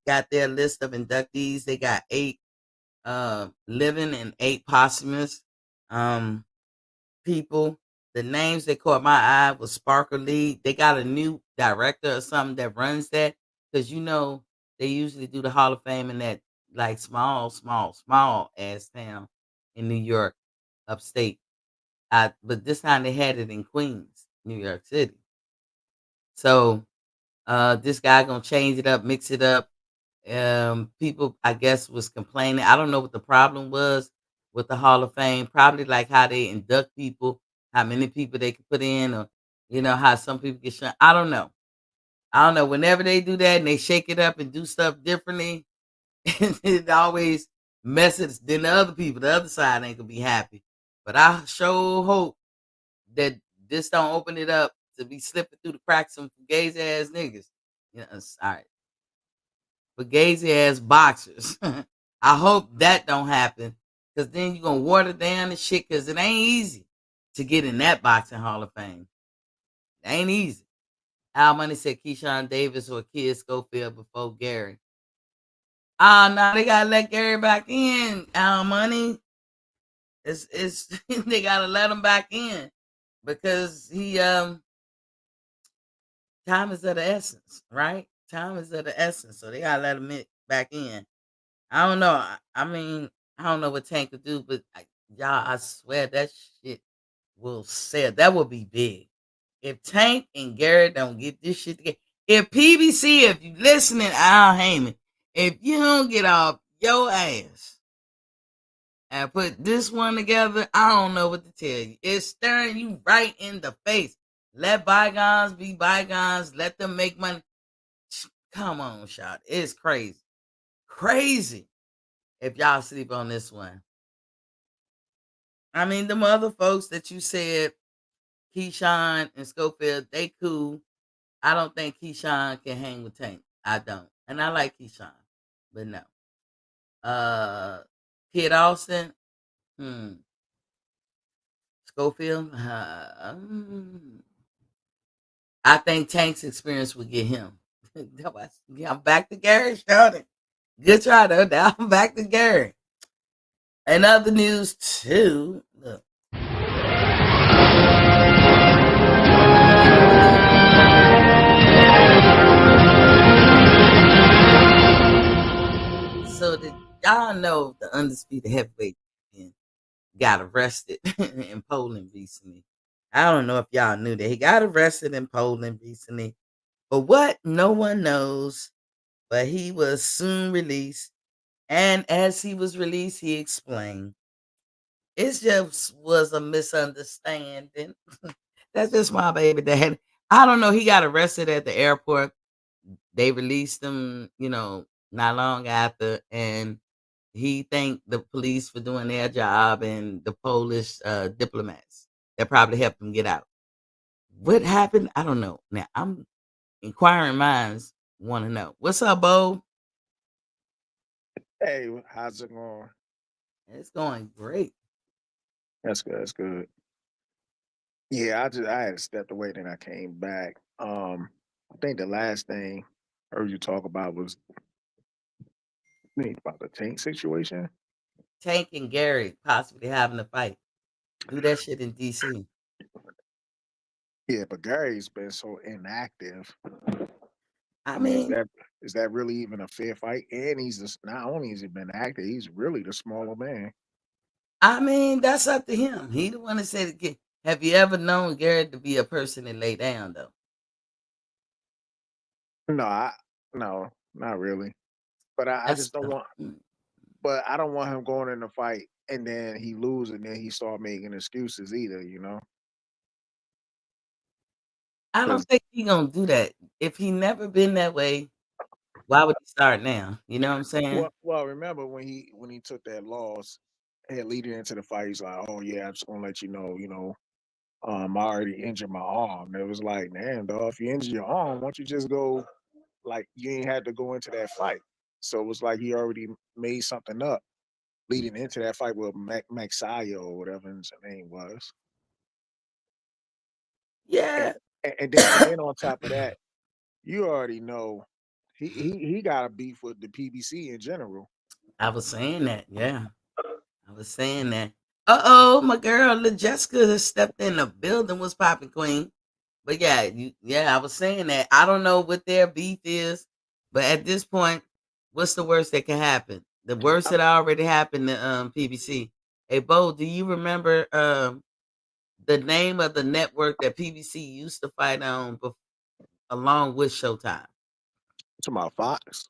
got their list of inductees. They got 8 living and 8 posthumous people. The names that caught my eye was Sparker Lee. They got a new director or something that runs that, because they usually do the Hall of Fame in that like small ass town in New York, upstate. But this time they had it in Queens, New York City. So this guy gonna change it up, mix it up. People, I guess, was complaining. I don't know what the problem was with the Hall of Fame. Probably like how they induct people, how many people they can put in, or how some people get shot. I don't know. Whenever they do that and they shake it up and do stuff differently, it always messes. Then the other people, the other side ain't gonna be happy. But I sure hope that this don't open it up to be slipping through the cracks some gazy ass niggas. All right. For gazy ass boxers. I hope that don't happen, because then you're gonna water down the shit, because it ain't easy to get in that boxing Hall of Fame. It ain't easy. Al Money said Keyshawn Davis or Kid Schofield before Gary. Now they gotta let Gary back in. Al Money. It's they gotta let him back in, because time is of the essence, right? Time is of the essence, so they gotta let him back in. I don't know. I mean, I don't know what Tank could do, but y'all, I swear that shit will sell. That will be big. If Tank and Garrett don't get this shit together, if PBC, if you listening, Al Heyman, if you don't get off your ass and put this one together, I don't know what to tell you. It's staring you right in the face. Let bygones be bygones. Let them make money. Come on, shot. It's crazy. Crazy if y'all sleep on this one. I mean, the other folks that you said, Keyshawn and Schofield, they cool. I don't think Keyshawn can hang with Tank. I don't. And I like Keyshawn, but no. Kid Austin, Schofield, I think Tank's experience would get him. I'm back to Gary Shorty. Good try though. Now I'm back to Gary. And other news too. Look. So the the undisputed heavyweight champion, got arrested in Poland recently. I don't know if y'all knew that he got arrested in Poland recently. But what? No one knows. But he was soon released. And as he was released, he explained it just was a misunderstanding. That's just my baby dad. I don't know. He got arrested at the airport. They released him, not long after, and he thanked the police for doing their job and the Polish diplomats that probably helped him get out. What happened? I don't know. Now I'm inquiring minds want to know. What's up, Bo? Hey, how's it going? It's going great. That's good. That's good. Yeah, I had stepped away, then I came back. I think the last thing I heard you talk about was about the tank situation. Tank and Gary possibly having a fight. Do that shit in DC. Yeah, but Gary's been so inactive. I I mean, mean, is that really even a fair fight? And he's just, not only has he been active, he's really the smaller man. that's up to him. He the one that said it. Have you ever known Gary to be a person that lay down though? No, no, not really. But I That's just don't want. But I don't want him going in the fight and then he lose and then he start making excuses either. I Because don't think he gonna do that. If he never been that way, why would he start now? You know what I'm saying? well, remember when he took that loss and leading into the fight, he's like, "Oh yeah, I'm just gonna let you know, I already injured my arm." It was like, damn, dog, if you injure your arm, why don't you just go like you ain't had to go into that fight? So it was like he already made something up leading into that fight with Maxayo or whatever his name was. And, Yeah. and then on top of that, you already know he got a beef with the PBC in general. I was saying that. Yeah. I was saying that. Uh-oh, my girl, Lil Jessica has stepped in the building. Was popping, queen? But yeah, I was saying that. I don't know what their beef is, but at this point, what's the worst that can happen? The worst that already happened to PBC. Hey, Bo, do you remember the name of the network that PBC used to fight on along with Showtime? To my Fox.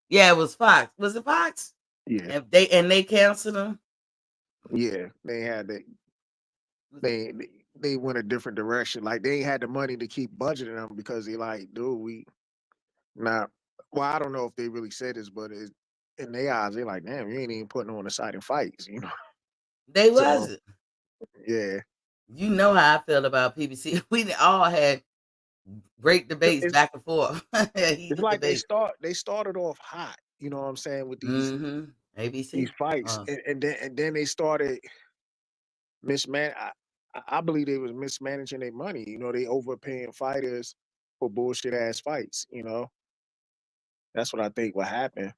Yeah, it was Fox. Was it Fox? Yeah, And they canceled them. yeah. They they went a different direction. Like they ain't had the money to keep budgeting them because they like, dude, we not. Well, I don't know if they really said this, but in their eyes, they like, damn, you ain't even putting on exciting fights. They So wasn't. yeah, You know how I feel about PBC. We all had great debates it's back and forth, it's heated like debate. they started off hot. You know what I'm saying with these ABC. fights, and then they started misman. I believe they was mismanaging their money. They overpaying fighters for bullshit ass fights. That's what I think what happened.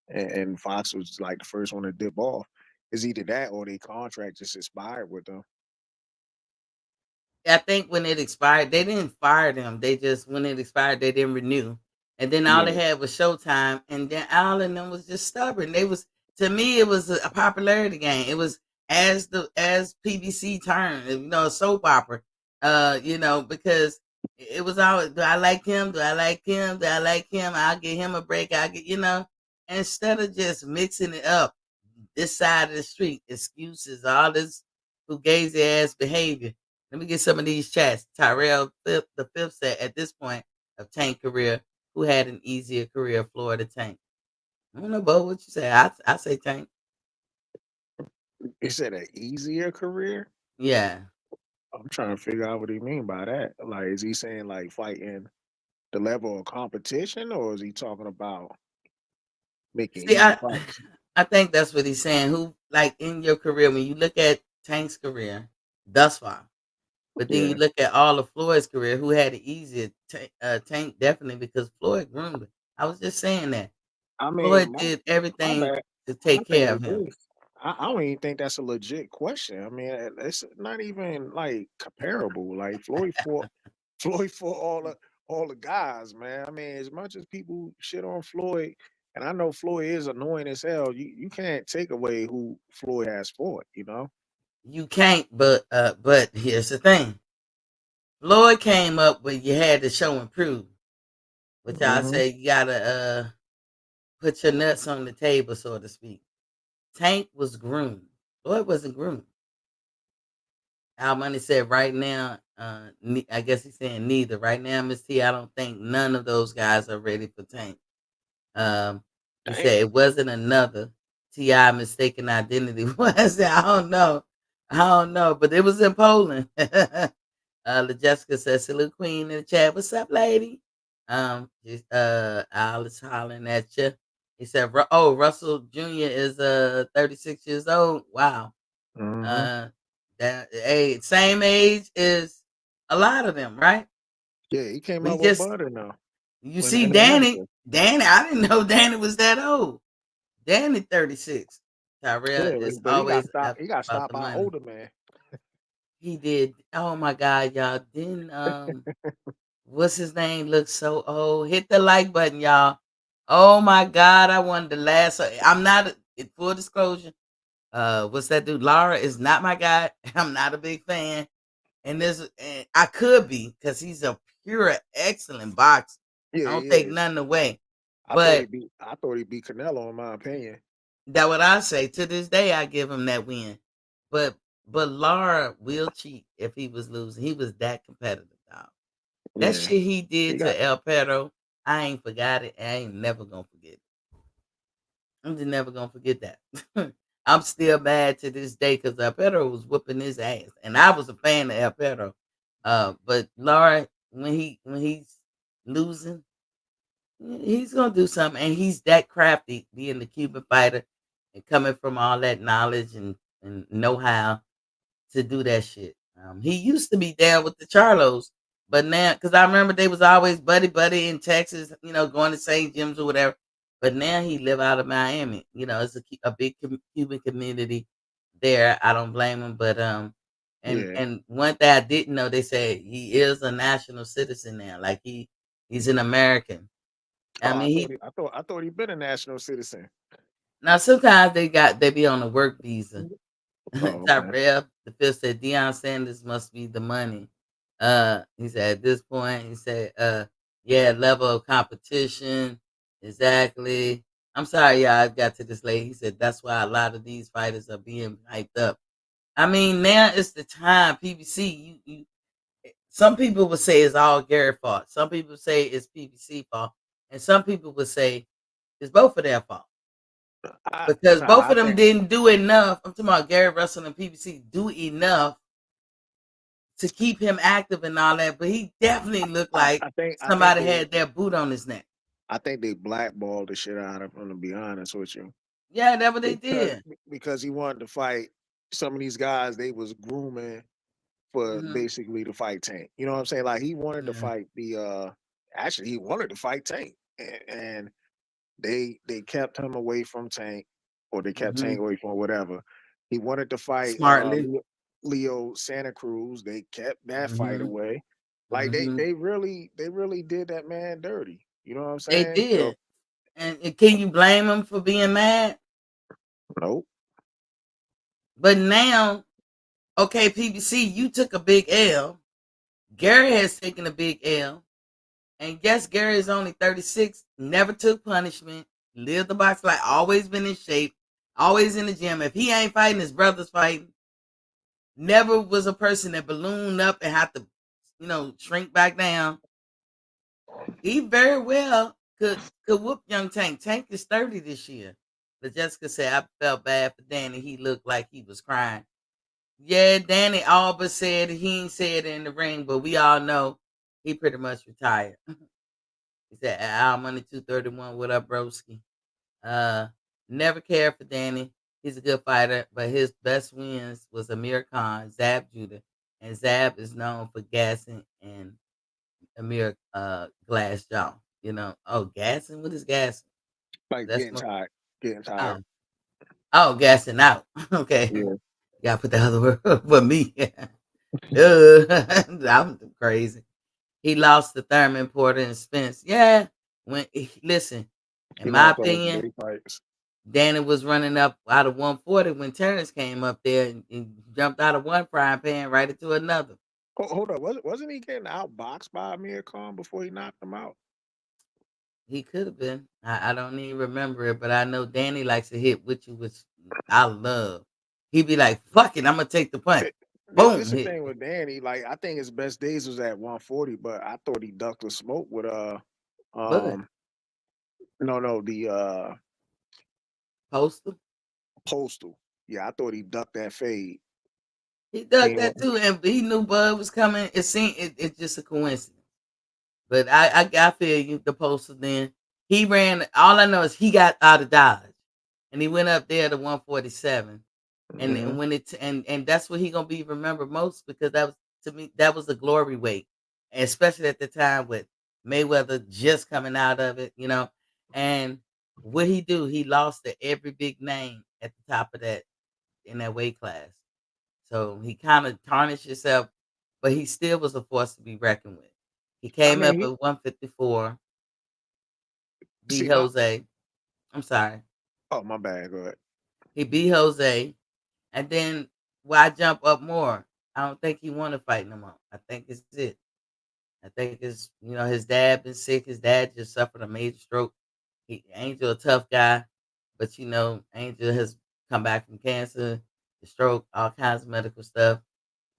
And Fox was like the first one to dip off. It's either that or their contract just expired with them. I think when it expired, they didn't fire them. They just when it expired, they didn't renew. And then all they Yeah, had was Showtime, and then all of them was just stubborn. They was to me, it was a popularity game. It was as PBC turned, a soap opera. Because it was always, do I like him? Do I like him? Do I like him? I'll give him a break. I'll get instead of just mixing it up this side of the street, excuses, all this fugazi ass behavior. Let me get some of these chats. Tyrell the fifth said at this point of Tank career, who had an easier career, Florida Tank. I don't know, Bo, what you say? I say Tank. he said an easier career. Yeah. I'm trying to figure out what he mean by that. Like, is he saying like fighting the level of competition, or is he talking about making See, easy I fights? I think that's what he's saying. Who like in your career when you look at Tank's career thus far, but then you Yeah, look at all of Floyd's career, who had it easier? Tank definitely because Floyd groomed him. I was just saying that I mean, Floyd did my everything bad. to My take thing care is of him. this. I don't even think that's a legit question. I mean, it's not even like comparable. Like Floyd fought all the guys, man. I mean, as much as people shit on Floyd, And I know Floyd is annoying as hell. You can't take away who Floyd has fought, you know? You can't, but here's the thing. Floyd came up with you had to show and prove, which I Hmm. say you gotta put your nuts on the table, so to speak. Tank was groomed. Floyd wasn't groomed. Al Money said right now, I guess he's saying neither. Right now, Miss T, I don't think none of those guys are ready for Tank. Um, he said Damn. it wasn't another Ti mistaken identity. What I said, I don't know, but it was in Poland. Jessica says, "Salute Queen in the chat. What's up, lady?" Alice hollering at you. He said, "Oh, Russell Jr. is 36 years old. Wow. Hmm. Uh, that same age as a lot of them, right? Yeah, he came We out with just butter now you in, see in Danny, America. Danny. I didn't know Danny was that old. Danny 36. Tyrell Yeah, is but he got always stopped. He got about stopped the by an money. older man. He did. Oh my God, y'all didn't what's his name look so old? Hit the like button, y'all. Oh my God, I wanted to last. I'm not full disclosure. What's that dude? Lara is not my guy. I'm not a big fan. And I could be because he's a pure excellent boxer. Yeah, I don't he take is. nothing away. I thought he But beat. I thought he beat Canelo, in my opinion. that what I say. To this day, I give him that win. But but Lara will cheat if he was losing. He was that competitive, dog. That Yeah, shit he he did got. to El Perro, I ain't forgot it. I ain't never gonna forget it. I'm just never gonna forget that. I'm still mad to this day because El Perro was whooping his ass, and I was a fan of El Perro. But Lara, when he's losing, he's gonna do something, and he's that crafty, being the Cuban fighter and coming from all that knowledge and know how to do that shit. He used to be down with the Charlos, but now because I remember they was always buddy buddy in Texas, going to St. Jim's or whatever. But now he live out of Miami. It's a big Cuban community there. I don't blame him, but Yeah. and one thing I didn't know, they say he is a national citizen now. Like he's an American. Oh, I mean, I thought he'd been a national citizen. now sometimes they be on a work visa. Oh, okay. Tyrell the fifth said Deion Sanders must be the money. He said at this point, he said, yeah, level of competition. Exactly. I'm sorry, y'all, I got to this late. He said that's why a lot of these fighters are being hyped up. I mean, now it's the time. PBC, some people would say it's all Gary fault. Some people say it's PBC fault. And some people would say it's both of their fault. Because both Nah, I of them think didn't do enough. I'm talking about Gary Russell and PBC do enough to keep him active and all that, but he definitely looked like I think somebody had their boot on his neck. they blackballed the shit out of him. To be honest with you, Yeah, that's what they because did. he wanted to fight some of these guys they was grooming for Hmm. basically to fight Tank. You know what I'm saying? Like he wanted to Yeah. fight the actually he wanted to fight Tank, and they kept him away from Tank, or they kept Hmm. Tank away from whatever. He wanted to fight Smartly. Leo Santa Cruz. They kept that fight Hmm. away. Like Hmm. they really did that man dirty. You know what I'm They saying? So did. And can you blame him for being mad? nope. But now, okay, PBC, you took a big L. Gary has taken a big L. And guess Gary is only 36, never took punishment, lived the box life, always been in shape, always in the gym. If he ain't fighting, his brother's fighting. Never was a person that ballooned up and had to, shrink back down. He very well could whoop young Tank. Tank is 30 this year. But Jessica said, I felt bad for Danny. He looked like he was crying. Yeah, Danny all but said he ain't said it in the ring, but we all know he pretty much retired. He said, Al Money 231, what up, broski? Uh, Never cared for Danny. He's a good fighter, but his best wins was Amir Khan, Zab Judah, and Zab is known for gassing and Amir glass jaw. Gassing. What is gassing? Like That's more. getting tired. Oh, gassing out. Okay, Yeah. gotta put the other word for me. I'm crazy. He lost to Thurman, Porter, and Spence. Yeah, listen. In He my lost all his opinion, big fights. Danny was running up out of 140 when Terrence came up there and jumped out of one frying pan right into another. Hold up, wasn't he getting outboxed by Amir Khan before he knocked him out? He could have been. I don't even remember it, but I know Danny likes to hit with you, which I love. He'd be like, "Fuck it, I'm gonna take the punch." This Boom, the hit. thing with Danny. Like I think his best days was at 140, but I thought he ducked the smoke with But um no the Postal, Postal. Yeah, I thought he ducked that fade. he dug He that too, and he knew Bud was coming. It's just a coincidence. But I feel you, the Postal. Then he ran. All I know is he got out of Dodge, and he went up there to 147. And Mhm. when it's and that's what he gonna be remembered most because that was to me that was the glory weight, especially at the time with Mayweather just coming out of it, And what he do, he lost to every big name at the top of that in that weight class. So he kind of tarnished himself, but he still was a force to be reckoned with. He I came mean, up he at 154, beat see my. Jose. I'm sorry. Oh, my bad. Go ahead. He beat Jose. And then why jump up more? I don't think he want to fight no more. I think it's it. I think it's his dad been sick. His dad just suffered a major stroke. Angel a tough guy, but Angel has come back from cancer, the stroke, all kinds of medical stuff.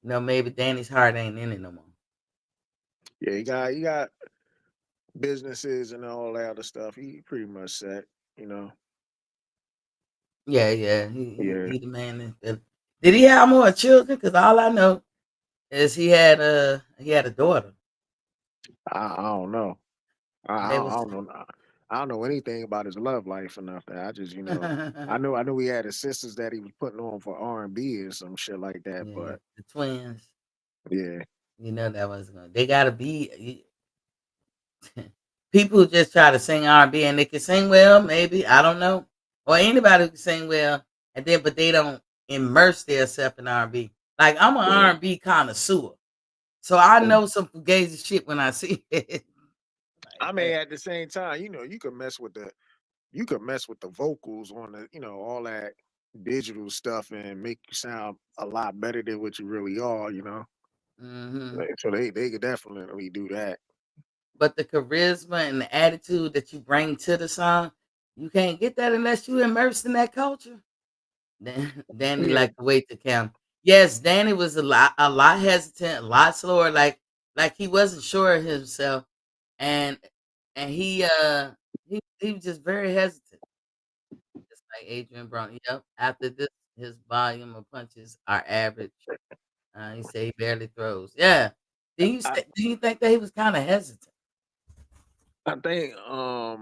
Maybe Danny's heart ain't in it no more. Yeah, he got businesses and all that other stuff. He pretty much set. You know. Yeah, yeah. He he, Yeah. he the man. Did he have more children? Because all I know is he had a daughter. I don't know. And they I was don't know. I don't know anything about his love life or nothing. I just, I knew he had his sisters that he was putting on for R&B or some shit like that. yeah, But the twins. yeah, That was going. They gotta be people who just try to sing R&B and they can sing well, maybe I don't know, or anybody who can sing well, but they don't immerse themselves in R&B. Like I'm an yeah. R&B connoisseur, so I And know some fugazi shit when I see it. I Like, mean, at the same time, you could mess with the vocals on the, all that digital stuff and make you sound a lot better than what you really are. hmm So they could definitely do that. But the charisma and the attitude that you bring to the song, you can't get that unless you immersed in that culture. Danny Yeah, liked to wait to count. Yes, Danny was a lot hesitant, a lot slower, like he wasn't sure of himself, and he was just very hesitant, just like Adrian Brown. Yep. After this, his volume of punches are average. He said he barely throws. Yeah. I, Do you think that he was kind of hesitant? I think I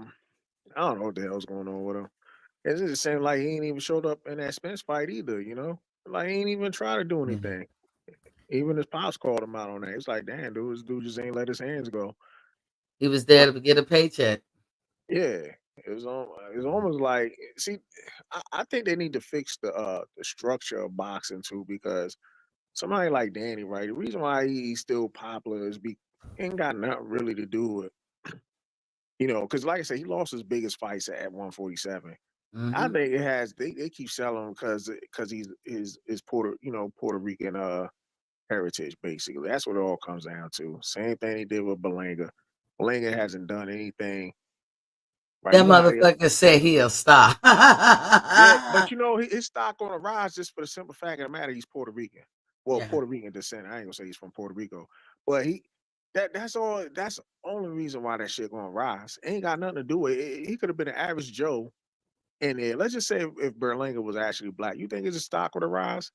don't know what the hell's going on with him. It just seemed like he ain't even showed up in that Spence fight either. Like he ain't even try to do Yeah. anything. Even his pops called him out on that. It's like, damn, dude, this dude just ain't let his hands go. He was Uh, there to get a paycheck. yeah, it's almost like see, I think they need to fix the structure of boxing too because somebody like Danny, right? The reason why he's still popular is ain't got nothing really to do with because like I said, he lost his biggest fights at 147. I hmm think it has. They keep selling him because he's is Puerto Rican heritage basically. That's what it all comes down to. Same thing he did with Belanga. Belanga hasn't done anything right. That You know how they motherfucker said he'll stop. yeah, but his stock on the rise just for the simple fact of the matter he's Puerto Rican. Well, Yeah. Puerto Rican descent. I ain't gonna say he's from Puerto Rico, but that's all. That's the only reason why that shit gonna rise. Ain't got nothing to do with it. He could have been an average Joe in there. Let's just say if Berlanga was actually black, you think his stock would have rise?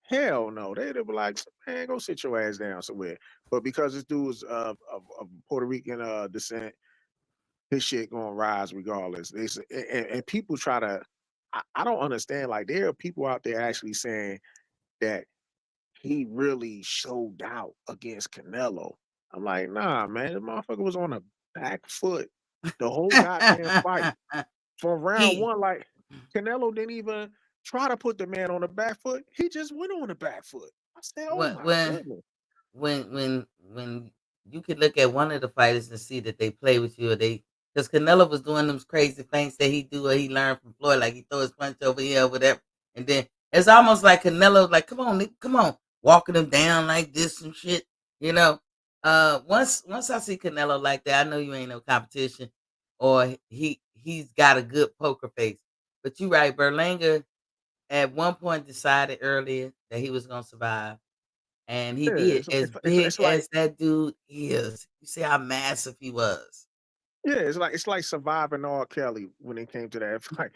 Hell no. They'd be like, man, go sit your ass down somewhere. But because this dude is of Puerto Rican descent, his shit gonna rise regardless. And people try to. I don't understand. Like there are people out there actually saying that he really showed out against Canelo. I'm like, nah, man, the motherfucker was on a back foot the whole goddamn fight from round he one. Like Canelo didn't even try to put the man on the back foot. He just went on the back foot. I said, oh when my when goodness. when you could look at one of the fighters and see that they play with you or they because Canelo was doing them crazy things that he do or he learned from Floyd, like he throw his punch over here or whatever, and then it's almost like Canelo, like, come on, come on, walking him down like this and shit, you know. Once I see Canelo like that, I know you ain't no competition, or he's got a good poker face. But you right, Berlanga at one point decided earlier that he was gonna survive, and he Yeah, did. As it's big like as that dude is, you see how massive he was. yeah, it's like surviving R. Kelly when it came to that fight.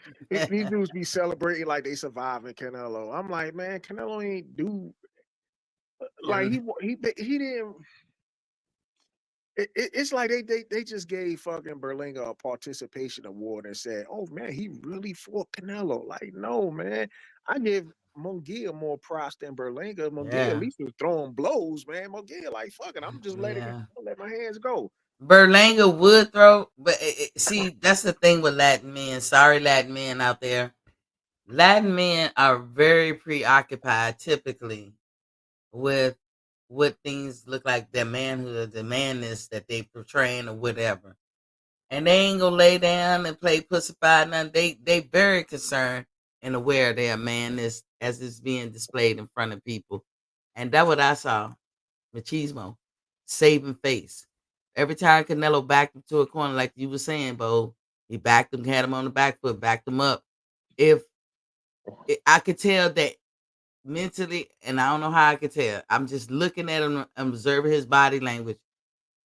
These dudes be celebrating like they surviving Canelo. I'm like, man, Canelo ain't do like Can he didn't. It's like they just gave fucking Berlinga a participation award and said, "Oh man, he really fought Canelo." Like, no man, I give Munguia more props than Berlinga. Munguia at yeah, least was throwing blows, man. Munguia like, fuck it, I'm just letting it yeah. let my hands go. Berlanga would throw, but see, that's the thing with Latin men. Sorry, Latin men out there. Latin men are very preoccupied, typically, with what things look like their manhood, the manness that they portraying or whatever. And they ain't gonna lay down and play pussified nothing. They very concerned and aware of their manness as it's being displayed in front of people. And that's what I saw. Machismo, saving face. Every time Canelo backed him to a corner, like you were saying, Bo, he backed him, had him on the back foot, backed him up. If I could tell that mentally, and I don't know how I could tell. I'm just looking at him, observing his body language.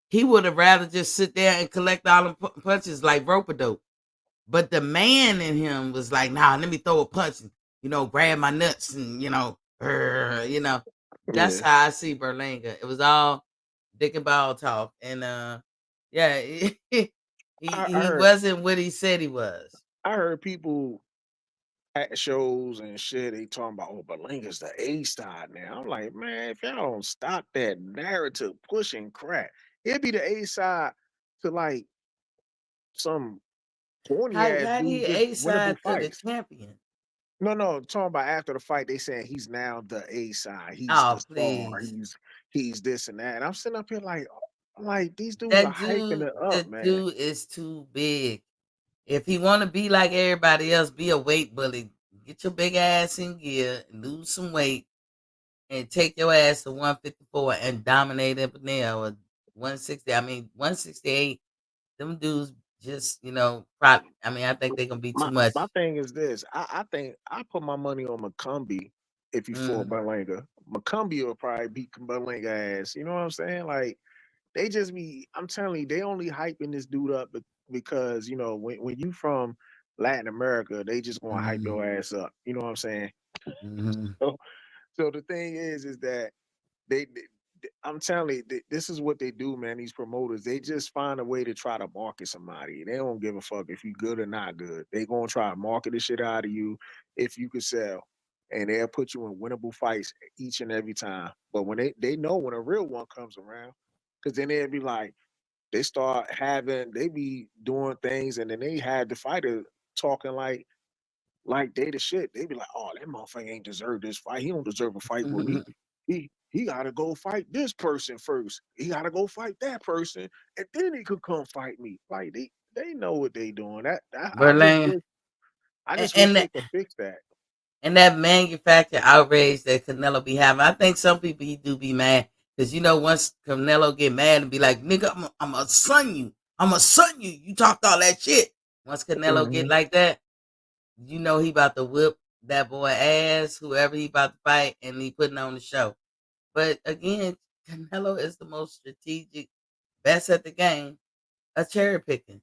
He would have rather just sit there and collect all the punches like rope a dope. But the man in him was like, nah, let me throw a punch and, grab my nuts and, that's Yeah, how I see Berlanga. It was all dick and ball talk. And yeah, he I he heard wasn't what he said he was. I heard people at shows and shit. They talking about, oh, Berlinga's the A side now. I'm like, man, if y'all don't stop that narrative pushing crap, it'd be the A side to like some corny ass How dude he just A winnable side to the fights. champion? No, talking about after the fight, they saying he's now the A side. He's the Oh, star. please. He's this and that. And I'm sitting up here like these dudes are That hyping dude, it the up, man. dude is too big. If he want to be like everybody else, be a weight bully. Get your big ass in gear, lose some weight, and take your ass to 154 and dominate up in there or 160. I mean, 168. Them dudes just, probably. I mean, I think they're gonna be too My much. thing is this. I think I put my money on McCumbee if he fought Mm, Berlanga. McCumbee will probably beat Berlanga ass. You know what I'm saying? Like they just be. I'm telling you, they only hyping this dude up because when you from Latin America, they just gonna hype mm, your ass up. You know what I'm saying? mm, So, so the thing is that I'm telling you, this is what they do, man. These promoters, they just find a way to try to market somebody. They don't give a fuck if you good or not good. They gonna try to market the shit out of you if you can sell, and they'll put you in winnable fights each and every time. But when they know when a real one comes around, because then they'll be like, they be doing things, and then they had the fighter talking like they the shit. They be like, "Oh, that motherfucker ain't deserve this fight. He don't deserve a fight with me. mm. He gotta go fight this person first. He gotta go fight that person, and then he could come fight me." Like they know what they doing. Berlanga. I And, just wish and they that, could fix that. and that manufactured outrage that Canelo be having, I think some people he do be mad because once Canelo get mad and be like, "Nigga, I'm gonna son you. I'm gonna son you. You talked all that shit." Once Canelo get Mhm. like that, he about to whip that boy ass, whoever he about to fight, and he putting on the show. But again, Canelo is the most strategic, best at the game, a cherry picking.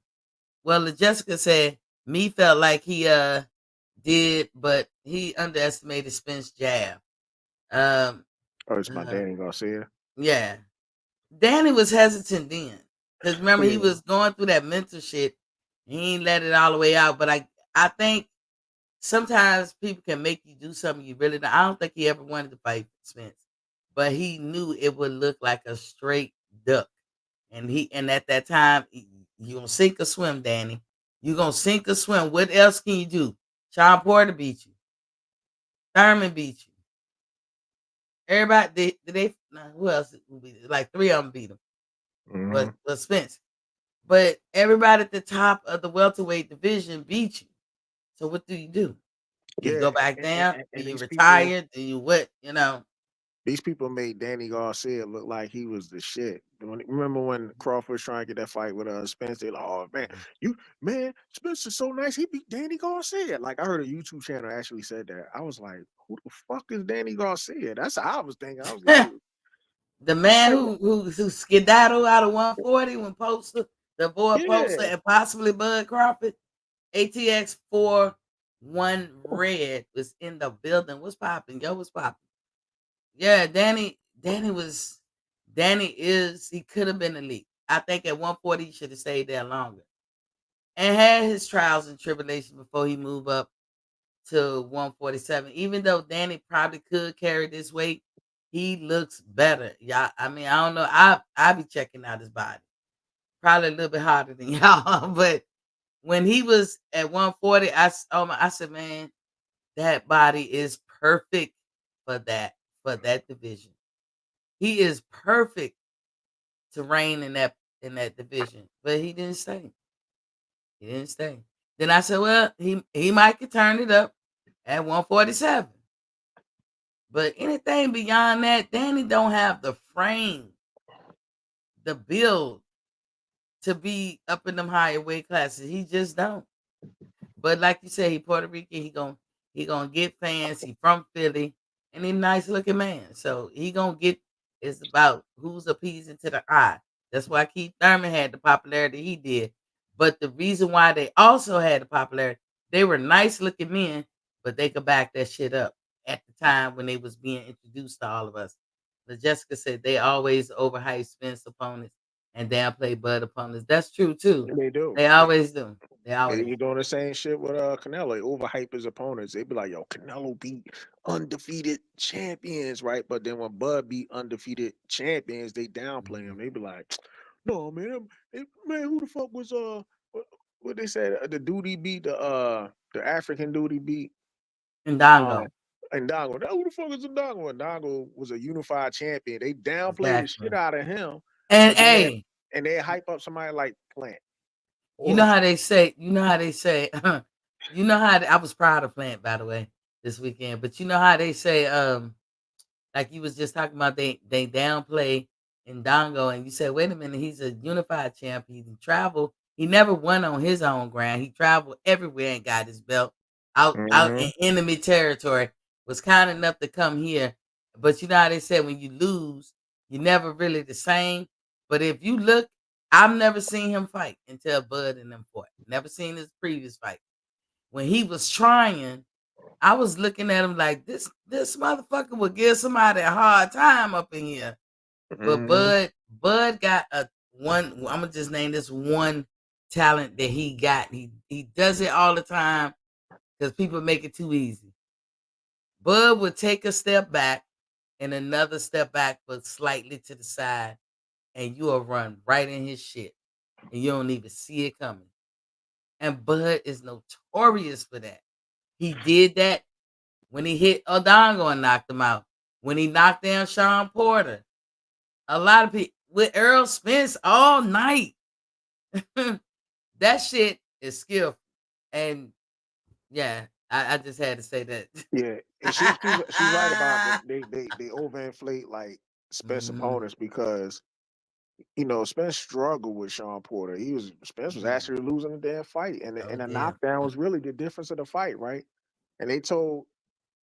Well, Jessica said me felt like he did, but he underestimated Spence jab. Um, Oh, it's my uh, Danny Garcia. yeah, Danny was hesitant then because remember he Yeah. was going through that mental shit. He ain't let it all the way out, but I think sometimes people can make you do something you really don't. I don't think he ever wanted to fight Spence, but he knew it would look like a straight duck. And at that time, you gonna sink or swim, Danny. You gonna sink or swim. What else can you do? Sean Porter beat you. Thurman beat you. Everybody did they nah, who else? Like three of them beat him. But Mhm. Spence. but everybody at the top of the welterweight division beat you. So what do? Do you Yeah, go back down? Do and you these people retire? Do you what? You know? these people made Danny Garcia look like he was the shit. Remember when Crawford was trying to get that fight with Spence? They like, oh man, Spencer's so nice. He beat Danny Garcia. Like I heard a YouTube channel actually said that. I was like, who the fuck is Danny Garcia? That's how I was thinking. I was like, The man like who skedaddled out of 140 when Poster, the boy Poster, yeah, and possibly Bud Crawford, ATX 4-1 Red was in the building. What's popping? Yo, what's popping? Yeah, Danny is he could have been elite. I think at 140 he should have stayed there longer and had his trials and tribulations before he moved up to 147. Even though Danny probably could carry this weight, he looks better. Yeah, I mean, I don't know. I be checking out his body. Probably a little bit harder than y'all, but when he was at 140, I said, man, that body is perfect for that division. He is perfect to reign in that division. But he didn't stay. He didn't stay. Then I said, well, he might could turn it up at 147. But anything beyond that, Danny don't have the frame, the build to be up in them higher weight classes. He just don't. But like you said, he Puerto Rican. He gonna get fans. He from Philly, and he nice looking man. So he gonna get. It's about who's appeasing to the eye. That's why Keith Thurman had the popularity he did. But the reason why they also had the popularity, they were nice looking men, but they could back that shit up at the time when they was being introduced to all of us. But Jessica said they always overhype Spence opponents and downplay Bud opponents. That's true too. they do. They always do. They They always be doing the same shit with Canelo. They overhype his opponents. They be like, "Yo, Canelo beat undefeated champions, right?" But then when Bud beat undefeated champions, they downplay him. Mhm. They be like, "No, man, man, who the fuck was what they said? The dude he beat the African dude he beat um Ndongo. Ndango. Now who the fuck is Ndango? Ndango was a unified champion. They downplay the shit Exactly. out of him, And but then hey, they hype up somebody like Plant you know or how they say, you know how I was proud of Plant, by the way, this weekend. But you know how they say, like you was just talking about, they downplay Ndongo, and you said, wait a minute, he's a unified champ. He traveled. He never won on his own ground. He traveled everywhere and got his belt out in Mhm. enemy territory. Was kind enough to come here, but you know how they said when you lose, you're never really the same. But if you look, I've never seen him fight until Bud and them fought. Never seen his previous fight. When he was trying, I was looking at him like this motherfucker would give somebody a hard time up in here. But Mhm. Bud got a one. I'm gonna just name this one talent that he got. He does it all the time because people make it too easy. Bud would take a step back and another step back, but slightly to the side, and you'll run right in his shit, and you don't even see it coming. And Bud is notorious for that. He did that when he hit Odongo and knocked him out. When he knocked down Sean Porter. A lot of people with Earl Spence all night. That shit is skillful. And yeah, I just had to say that. Yeah, and she right about that. They overinflate like Spence Mhm. opponents because Spence struggled with Sean Porter. Spence was Yeah. actually losing the damn fight, and Oh the yeah. knockdown was really the difference of the fight, right? And they told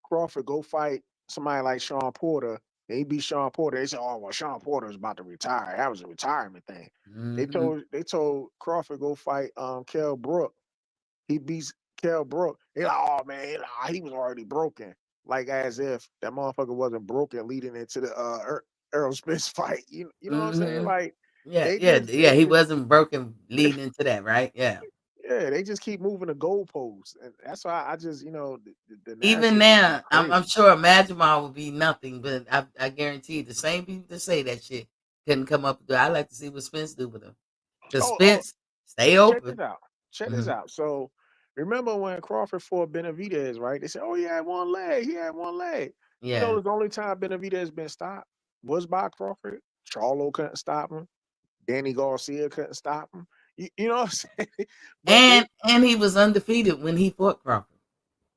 Crawford go fight somebody like Sean Porter. And he beat Sean Porter. They said, "Oh well, Sean Porter was about to retire. That was a retirement thing." Mhm. They told Crawford go fight Kell Brook. He beats Kell Brook. They like, oh man, he was already broken. Like as if that motherfucker wasn't broken leading into the Earl Spence fight. You know what I'm saying? Mhm. Like Yeah, they yeah, just yeah. He wasn't broken leading into that, right? Yeah. yeah, they just keep moving the goalposts. And that's why I just, the Even narrative just be now, I'm crazy. sure Magimal would be nothing, but I guarantee the same people that say that shit couldn't come up with it. I like to see what Spence do with him. Because Oh, Spence stay check this open. out. Check this Mhm. out. So remember when Crawford fought Benavidez, right? They said, oh, he had one leg. He had one leg. Yeah. The only time Benavidez been stopped was by Crawford. Charlo couldn't stop him. Danny Garcia couldn't stop him. You know what I'm saying? But they And he was undefeated when he fought Crawford.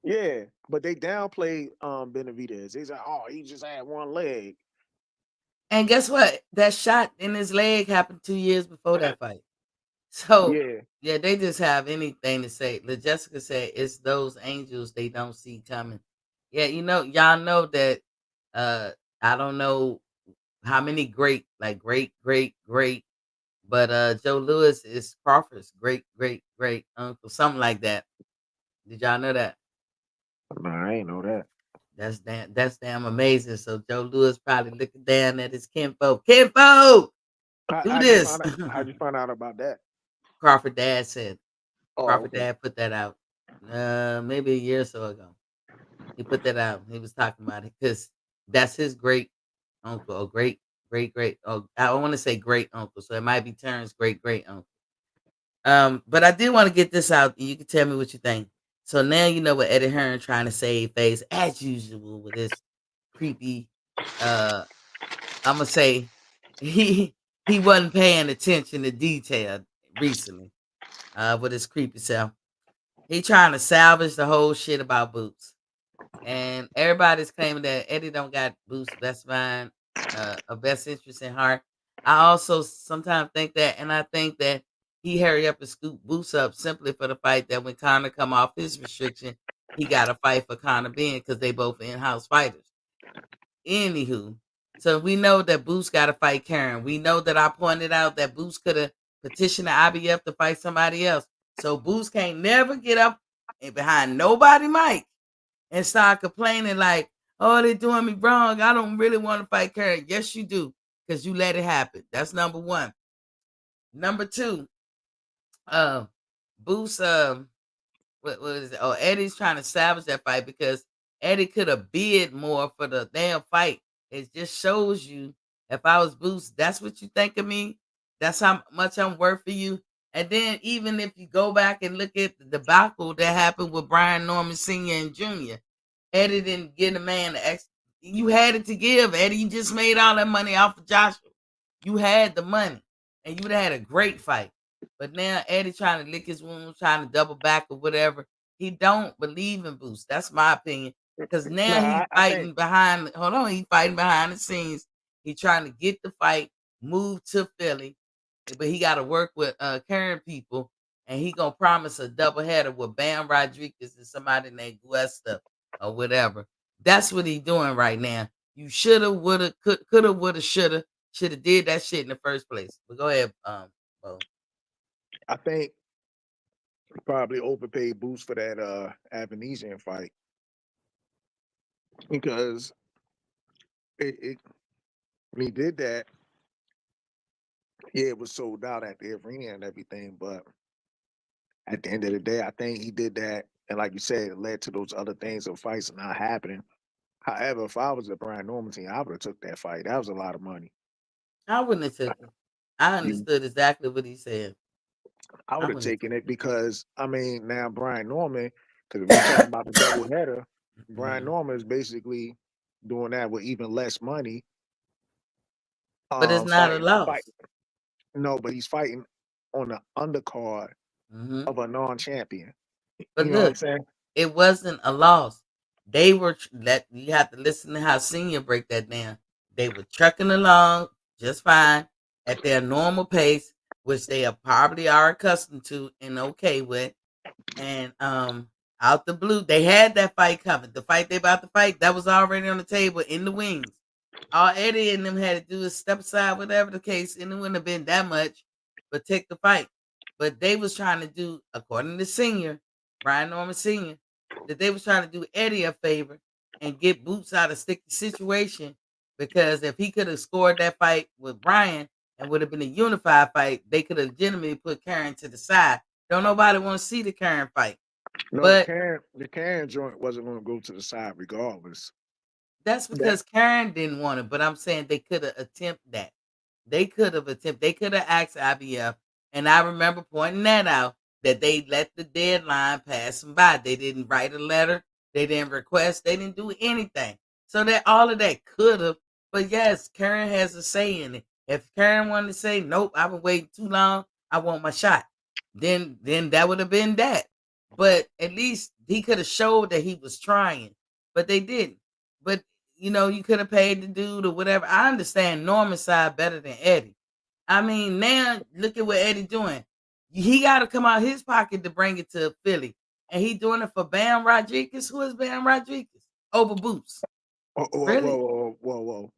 yeah, but they downplayed Benavidez. They said, "Oh, he just had one leg." And guess what? That shot in his leg happened 2 years before that fight. So, Yeah, yeah, they just have anything to say. Jessica said it's those angels they don't see coming. Yeah, y'all know that uh I don't know how many great, but Joe Lewis is Crawford's great uncle, something like that. Did y'all know that? no, I ain't know that. That's damn amazing. So Joe Lewis probably looking down at his kinfolk. Kinfolk, do How'd you this. find out? How'd you find out about that? Crawford dad said. Oh, Crawford okay. dad put that out. Maybe a year or so ago. He put that out. He was talking about it because that's his great uncle or great. Oh, I want to say great uncle, so it might be Terrence's great uncle. But I did want to get this out. You can tell me what you think. So now you know what Eddie Hearn trying to save face as usual with this creepy. Uh, I'm gonna say he he wasn't paying attention to detail recently. With his creepy self. He trying to salvage the whole shit about Boots. And everybody's claiming that Eddie don't got Boots' best mind, a best interest in heart. I also sometimes think that, and I think that he hurry up and scoop Boots up simply for the fight that when Conor come off his restriction, he got to fight for Conor being because they both in-house fighters. Anywho, so we know that Boots got to fight Karen. We know that I pointed out that Boots could have petitioned the IBF to fight somebody else. So Boots can't never get up and behind nobody mic and start complaining like, oh, they're doing me wrong. I don't really want to fight Karen. Yes, you do, because you let it happen. That's number one. Number two, uh, Boots, what is it? Oh, Eddie's trying to salvage that fight because Eddie could have bid more for the damn fight. It just shows you if I was Boost, that's what you think of me. That's how much I'm worth for you. And then even if you go back and look at the debacle that happened with Brian Norman Sr. and Jr., Eddie didn't give the man the ex. You had it to give, Eddie. You just made all that money off of Joshua. You had the money, and you would have had a great fight. But now Eddie trying to lick his wounds, trying to double back or whatever. He don't believe in Boost. That's my opinion. Because No, now he's I think fighting behind. Hold on, he's fighting behind the scenes. He trying to get the fight moved to Philly, but he got to work with Karen people, and he gonna promise a double header with Bam Rodriguez and somebody named Guesta or whatever. That's what he doing right now. You shoulda, woulda, coulda, woulda, shoulda did that shit in the first place. But go ahead, Bo. I think he probably overpaid Boost for that Avenesian fight because it when he did that, yeah, it was sold out at the arena and everything. But at the end of the day, I think he did that, and like you said, it led to those other things of fights not happening. However, if I was a Brian Norman team, I would have took that fight. That was a lot of money. I wouldn't have took it. I You, understood exactly what he said. I I would have wouldn't have taken took it because I mean now Brian Norman, because if we talking about the double header, it. Brian Norman is basically doing that with even less money. But it's not a Fight. loss. No, but he's fighting on the undercard Hmm. of a non-champion. But You know what I'm look, saying? it wasn't a loss. They were let you have to listen to how Senior break that down. They were trucking along just fine at their normal pace, which they are probably are accustomed to and okay with. And out the blue, they had that fight coming. The fight they about to fight, that was already on the table in the wings. All Eddie and them had to do is step aside, whatever the case, and it wouldn't have been that much, but take the fight. But they was trying to do, according to Senior, Brian Norman Sr., that they was trying to do Eddie a favor and get Boots out of sticky situation because if he could have scored that fight with Brian and would have been a unified fight, they could have legitimately put Karen to the side. Don't nobody want to see the Karen fight. No, But The Karen joint wasn't going to go to the side regardless. that's That because Karen didn't want it. But I'm saying they could have attempted that. They could have asked IBF. And I remember pointing that out that they let the deadline pass them by. They didn't write a letter. They didn't request. They didn't do anything. So that all of that could have. But yes, Karen has a say in it. If Karen wanted to say, nope, I've been waiting too long, I want my shot. then that would have been that. But at least he could have showed that he was trying, but they didn't. But you could have paid the dude or whatever. I understand Norman's side better than Eddie. I mean, now look at what Eddie doing. He got to come out his pocket to bring it to Philly, and he doing it for Bam Rodriguez. Who is Bam Rodriguez? Over Boots. Whoa, whoa, Really? whoa, whoa, whoa.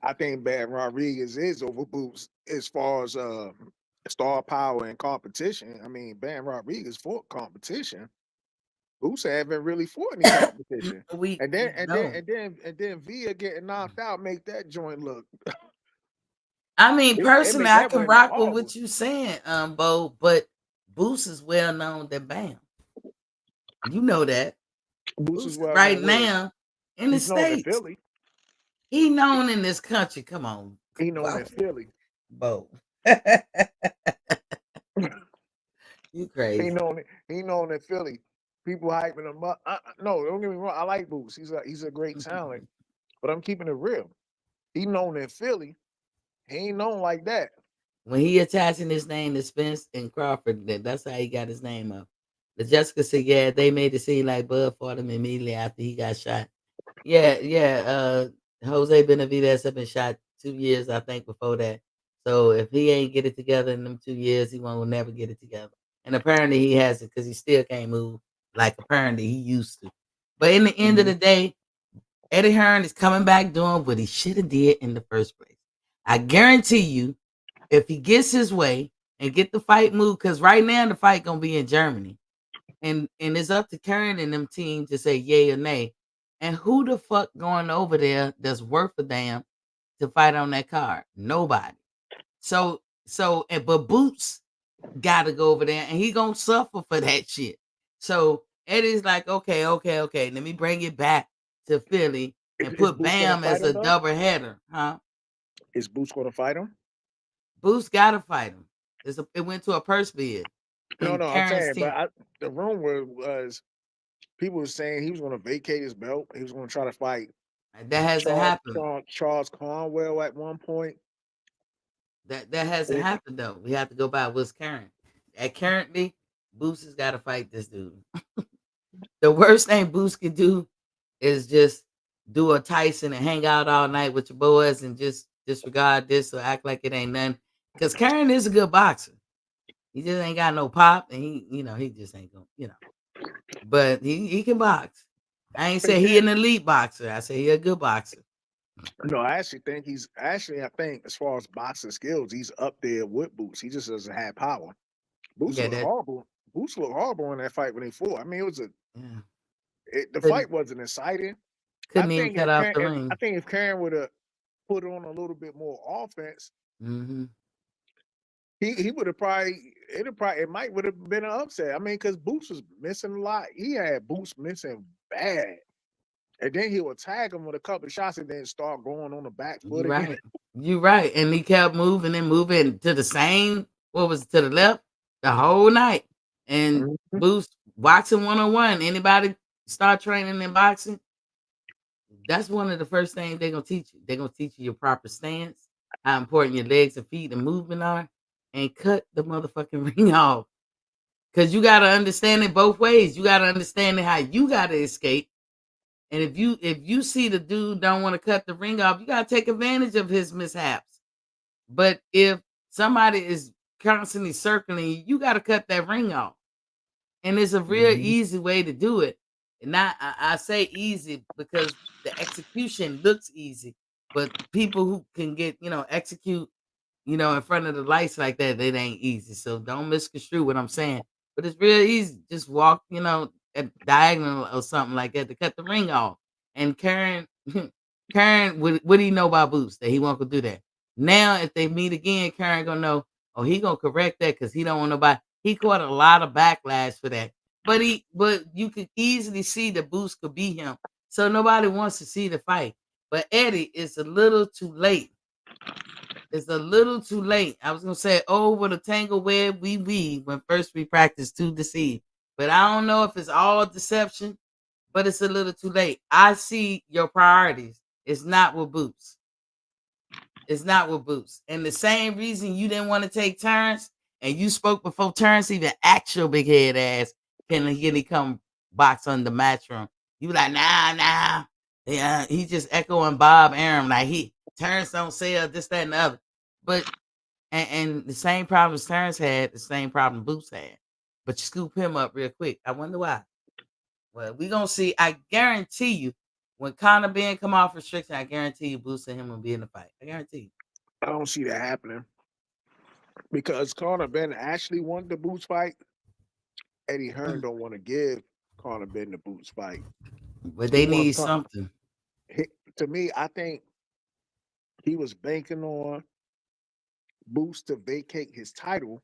I think Bam Rodriguez is over Boots as far as star power and competition. I mean, Bam Rodriguez fought competition. Boots haven't really fought any competition. we And then and then know. and then and then Via getting knocked out make that joint look I mean, it personally, make I that can one look rock with horrible. what you saying, Bo, but Boots is well known than Bam. You know that. Boots is Boots well right known where now in the he's known in States. Philly. He known in this country. Come on. He known Wow. in Philly. Bo. You He crazy. known in Philly. People hyping him up. No, don't get me wrong. I like Boots. He's a great talent. But I'm keeping it real. He known in Philly. He ain't known like that. When he attaching his name to Spence and Crawford, that's how he got his name up. But Jessica said, yeah, they made it seem like Bud fought him immediately after he got shot. Yeah. Jose Benavidez have been shot 2 years, I think, before that. So if he ain't get it together in them 2 years, he won't never get it together. And apparently he has it because he still can't move like apparently he used to. But in the end of the day, Eddie Hearn is coming back doing what he should have did in the first place. I guarantee you, if he gets his way and get the fight moved, because right now the fight gonna be in Germany, and it's up to Karen and them team to say yay or nay. And who the fuck going over there that's worth a damn to fight on that card? Nobody. But Boots got to go over there, and he gonna suffer for that shit. So Eddie's like, okay. Let me bring it back to Philly and Is put Boots gonna Bam fight as him a though? double header, huh? Is Boots gonna fight him? Boots got to fight him. It went to a purse bid, No, and I'm Karen's saying, team. but the rumor was people were saying he was gonna vacate his belt. He was gonna try to fight That hasn't happened. Charles Conwell at one point. That hasn't And- happened though. We have to go by what's current. Currently, Boots has got to fight this dude. The worst thing Boots can do is just do a Tyson and hang out all night with your boys and just disregard this or act like it ain't nothing. Because Karen is a good boxer. He just ain't got no pop, and he just ain't gonna. But he can box. I ain't But say he again, an elite boxer. I say he a good boxer. no, I actually think I think as far as boxing skills, he's up there with Boots. He just doesn't have power. Boots Yeah, look horrible. Boots looked horrible in that fight when they fought. I mean, yeah. the Couldn't fight wasn't exciting. couldn't even cut off the ring. If Karen would have put on a little bit more offense, Hmm. he would have probably it might would have been an upset. I mean, because Boots was missing a lot. He had Boots missing bad. And then he would tag him with a couple of shots and then start going on the back foot You again. right. You right. And he kept moving and moving to the same, what was it, to the left the whole night. And Mhm. Boost boxing 101. Anybody start training in boxing? That's one of the first things they're gonna teach you. They're gonna teach you your proper stance, how important your legs and feet and movement are, and cut the motherfucking ring off. Cause you gotta understand it both ways. You gotta understand it how you gotta escape. And if you see the dude don't want to cut the ring off, you gotta take advantage of his mishaps. But if somebody is constantly circling you, you gotta cut that ring off. And it's a real Mhm. easy way to do it. And I say easy because the execution looks easy, but people who can execute, in front of the lights like that, it ain't easy. So don't misconstrue what I'm saying. But it's real easy. Just walk, at diagonal or something like that to cut the ring off. And Karen, Karen, what do you know about Boots that he won't go do that? Now, if they meet again, Karen gonna know. Oh, he gonna correct that because he don't want nobody. He caught a lot of backlash for that. But you could easily see the Boost could beat him. So nobody wants to see the fight. But Eddie, it's a little too late. It's a little too late. I was gonna say, oh, what a tangle web we weave when first we practice to deceive. But I don't know if it's all deception, but it's a little too late. I see your priorities. It's not with Boots. It's not with Boots. And the same reason you didn't want to take turns and you spoke before Terrence even asked your big head ass, can he come box on the Matchroom? You like, nah. Yeah, he just echoing Bob Arum like Terrence don't sell this, that, and the other. But and the same problems Terrence had, the same problem Boots had. But you scoop him up real quick. I wonder why. Well, we gonna see. I guarantee you, when Conor Ben come off restriction, I guarantee you Boots and him will be in the fight. I guarantee you. I don't see that happening because Conor Ben actually wanted the Boots fight. Eddie Hearn don't want to give Conor Ben the Boots fight. But He they wants need something. to me. I think he was banking on Boots to vacate his title,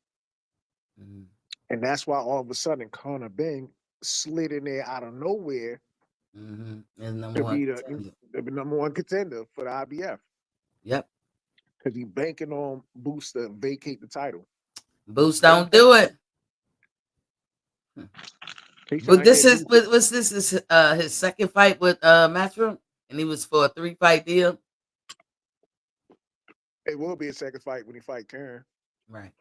Mhm. and that's why all of a sudden Conor Ben slid in there out of nowhere And number to one be contender. the number one contender for the IBF Yep. because he banking on Boots to vacate the title. Boots don't do it. He's But trying to this get is Boots. what's this is his second fight with Matchroom, and he was for a 3-fight deal. It will be a second fight when he fight Karen. Right.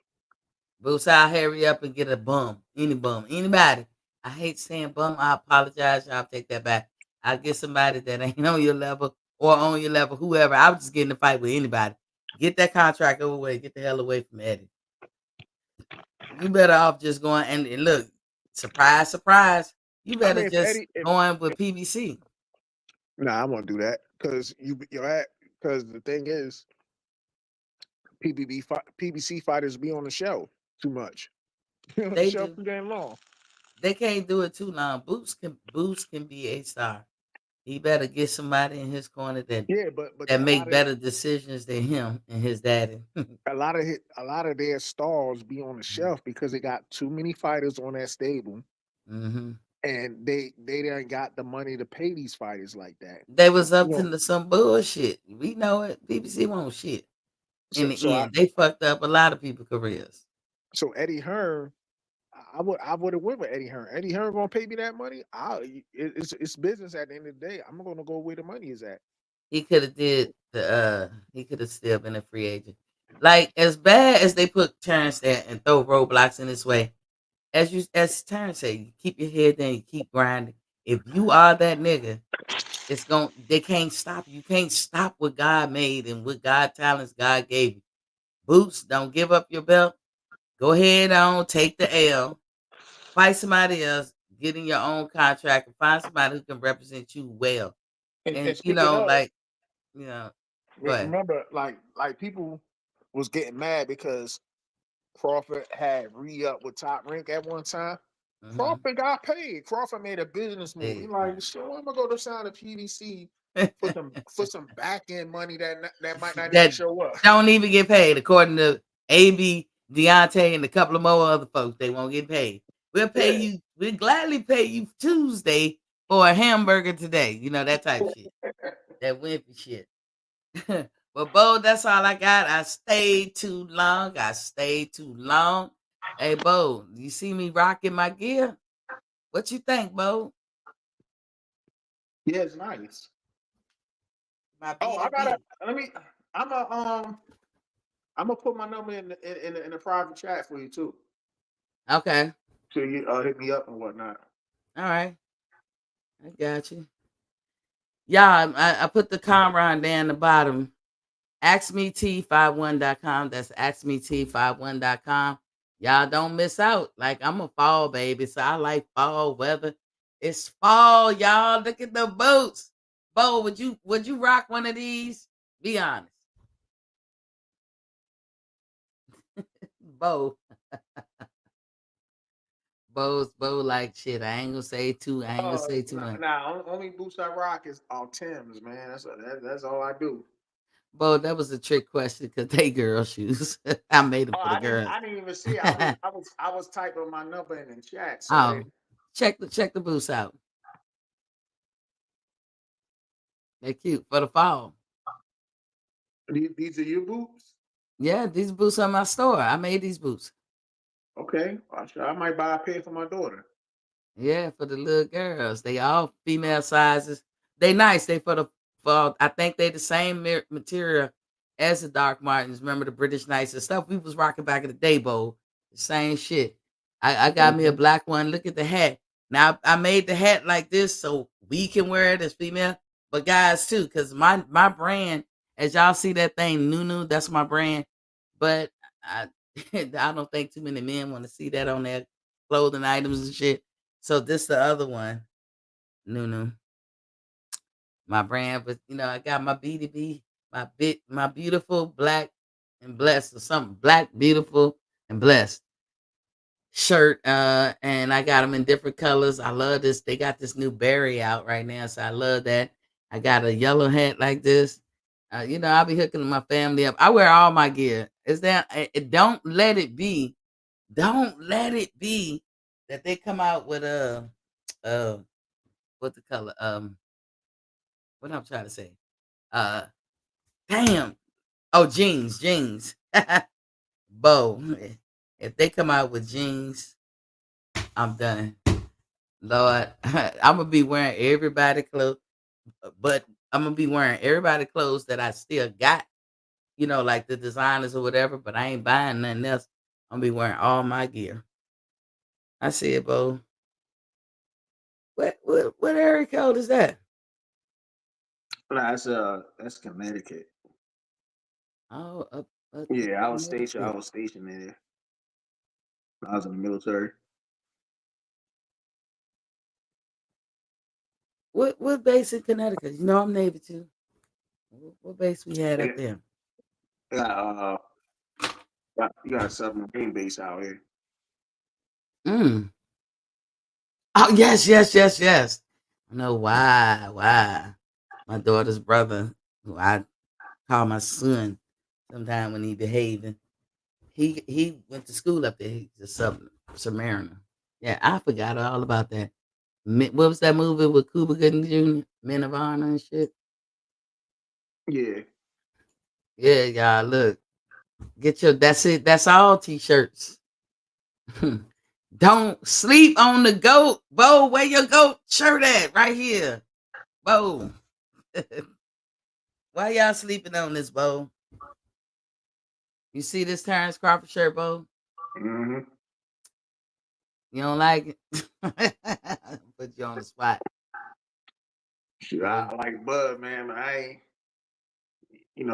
Boots, I'll hurry up and get a bum. Anybody. I hate saying bum. I apologize. I'll take that back. I'll get somebody that ain't on your level or on your level, whoever. I was just getting a fight with anybody. Get that contract over with. Get the hell away from Eddie. You better off just going and look, surprise. You I better mean, if just Eddie, if, going with PBC. nah, I won't do that because you're at because the thing is, PBC fighters be on the show too much. On the They show do. too damn long. They can't do it too long. Boots can be a star. He better get somebody in his corner Yeah, but that make better decisions than him and his daddy. a lot of their stars be on the shelf because they got too many fighters on that stable, Mm-hmm. and they done got the money to pay these fighters like that. They was You up know, to some bullshit. We know it. BBC won't shit. In so so the I end, they fucked up a lot of people's careers. so Eddie Hearn, I would have went with Eddie Hearn. Eddie Hearn gonna pay me that money. It's business at the end of the day. I'm gonna go where the money is at. He could have did the he could have still been a free agent. Like as bad as they put Terrence there and throw roadblocks in his way, as Terrence said, you keep your head down, you keep grinding. If you are that nigga, they can't stop you. You can't stop what God made and what God talents God gave you. Boots, don't give up your belt. Go ahead on, take the L. Fight somebody else, get in your own contract, and find somebody who can represent you well. And And speaking of, you know, go ahead. remember, like people was getting mad because Crawford had re-up with Top Rank at one time. Mm-hmm. Crawford got paid. Crawford made a business move. He like, so I'm gonna go to sign a PDC for some back end money that might not even That show up. don't even get paid, according to AB, Deontay, and a couple of more other folks. They won't get paid. We'll pay Yeah. you. We'll gladly pay you Tuesday for a hamburger today. You know that type shit. That wimpy shit. But Bo, that's all I got. I stayed too long. Hey Bo, you see me rocking my gear? What you think, Bo? Yeah, it's nice. My Oh, I gotta BDB. let me. I'm a I'm gonna put my number in the private chat for you too. Okay. So you hit me up and whatnot. All right. I got you. Yeah, I put the Comron down the bottom. AskMeT51.com. That's AskMeT51.com. Y'all don't miss out. Like I'm a fall baby, so I like fall weather. It's fall, y'all. Look at the boots. Bo, would you rock one of these? Be honest. Bo. Bo like shit. I ain't gonna say too. I ain't gonna say too much. Only boots I rock is all Timbs, man. That's all I do. Bo, that was a trick question because they girl shoes. I made them Oh, for the girls. I didn't even see. I was typing my number in the chat, so I Oh, didn't. check the boots out. They're cute for the fall. These are your boots. Yeah, these boots are my store. I made these boots. Okay, I might buy a pair for my daughter. Yeah, for the little girls. They all female sizes. They nice. They for I think they the same material as the Dark Martens. Remember the British Knights and stuff we was rocking back in the day, Bo. Same shit. I got me a black one. Look at the hat. Now I made the hat like this so we can wear it as female, but guys too, because my brand, as y'all see that thing, Nunu, that's my brand. But I I don't think too many men want to see that on their clothing items and shit. So this the other one, Nunu, my brand. But I got my BDB, my beautiful black and blessed or something, black beautiful and blessed shirt, and I got them in different colors. I love this. They got this new berry out right now, so I love that. I got a yellow hat like this. I'll be hooking my family up. I wear all my gear. Is that don't let it be. Don't let it be that they come out with uh what the color what I'm trying to say. Uh damn. Oh, jeans. Bo. If they come out with jeans, I'm done. Lord, I'm gonna be wearing everybody clothes, but I'm gonna be wearing everybody clothes that I still got, like the designers or whatever. But I ain't buying nothing else. I'm gonna be wearing all my gear. I see it, Bo. What area code is that? Nah, that's Connecticut. Oh, up in Yeah, I Connecticut. was stationed there. I was in the military. What base in Connecticut? I'm Navy too. What base we had up Yeah, there? got you got a submarine base out here. Mm. Oh yes. I know why. My daughter's brother, who I call my son, sometime when he behaving. He went to school up there. He's a submariner. Yeah, I forgot all about that. What was that movie with Cuba Gooding Jr., Men of Honor and shit? Yeah. Yeah, y'all, look. Get your that's it, that's all t-shirts. Don't sleep on the goat. Bo, where your goat shirt at? Right here. Bo. Why y'all sleeping on this, Bo? You see this Terrence Crawford shirt, Bo? Hmm. You don't like it? Put you on the spot. Shoot, Well, I like Bud, man, but I ain't. He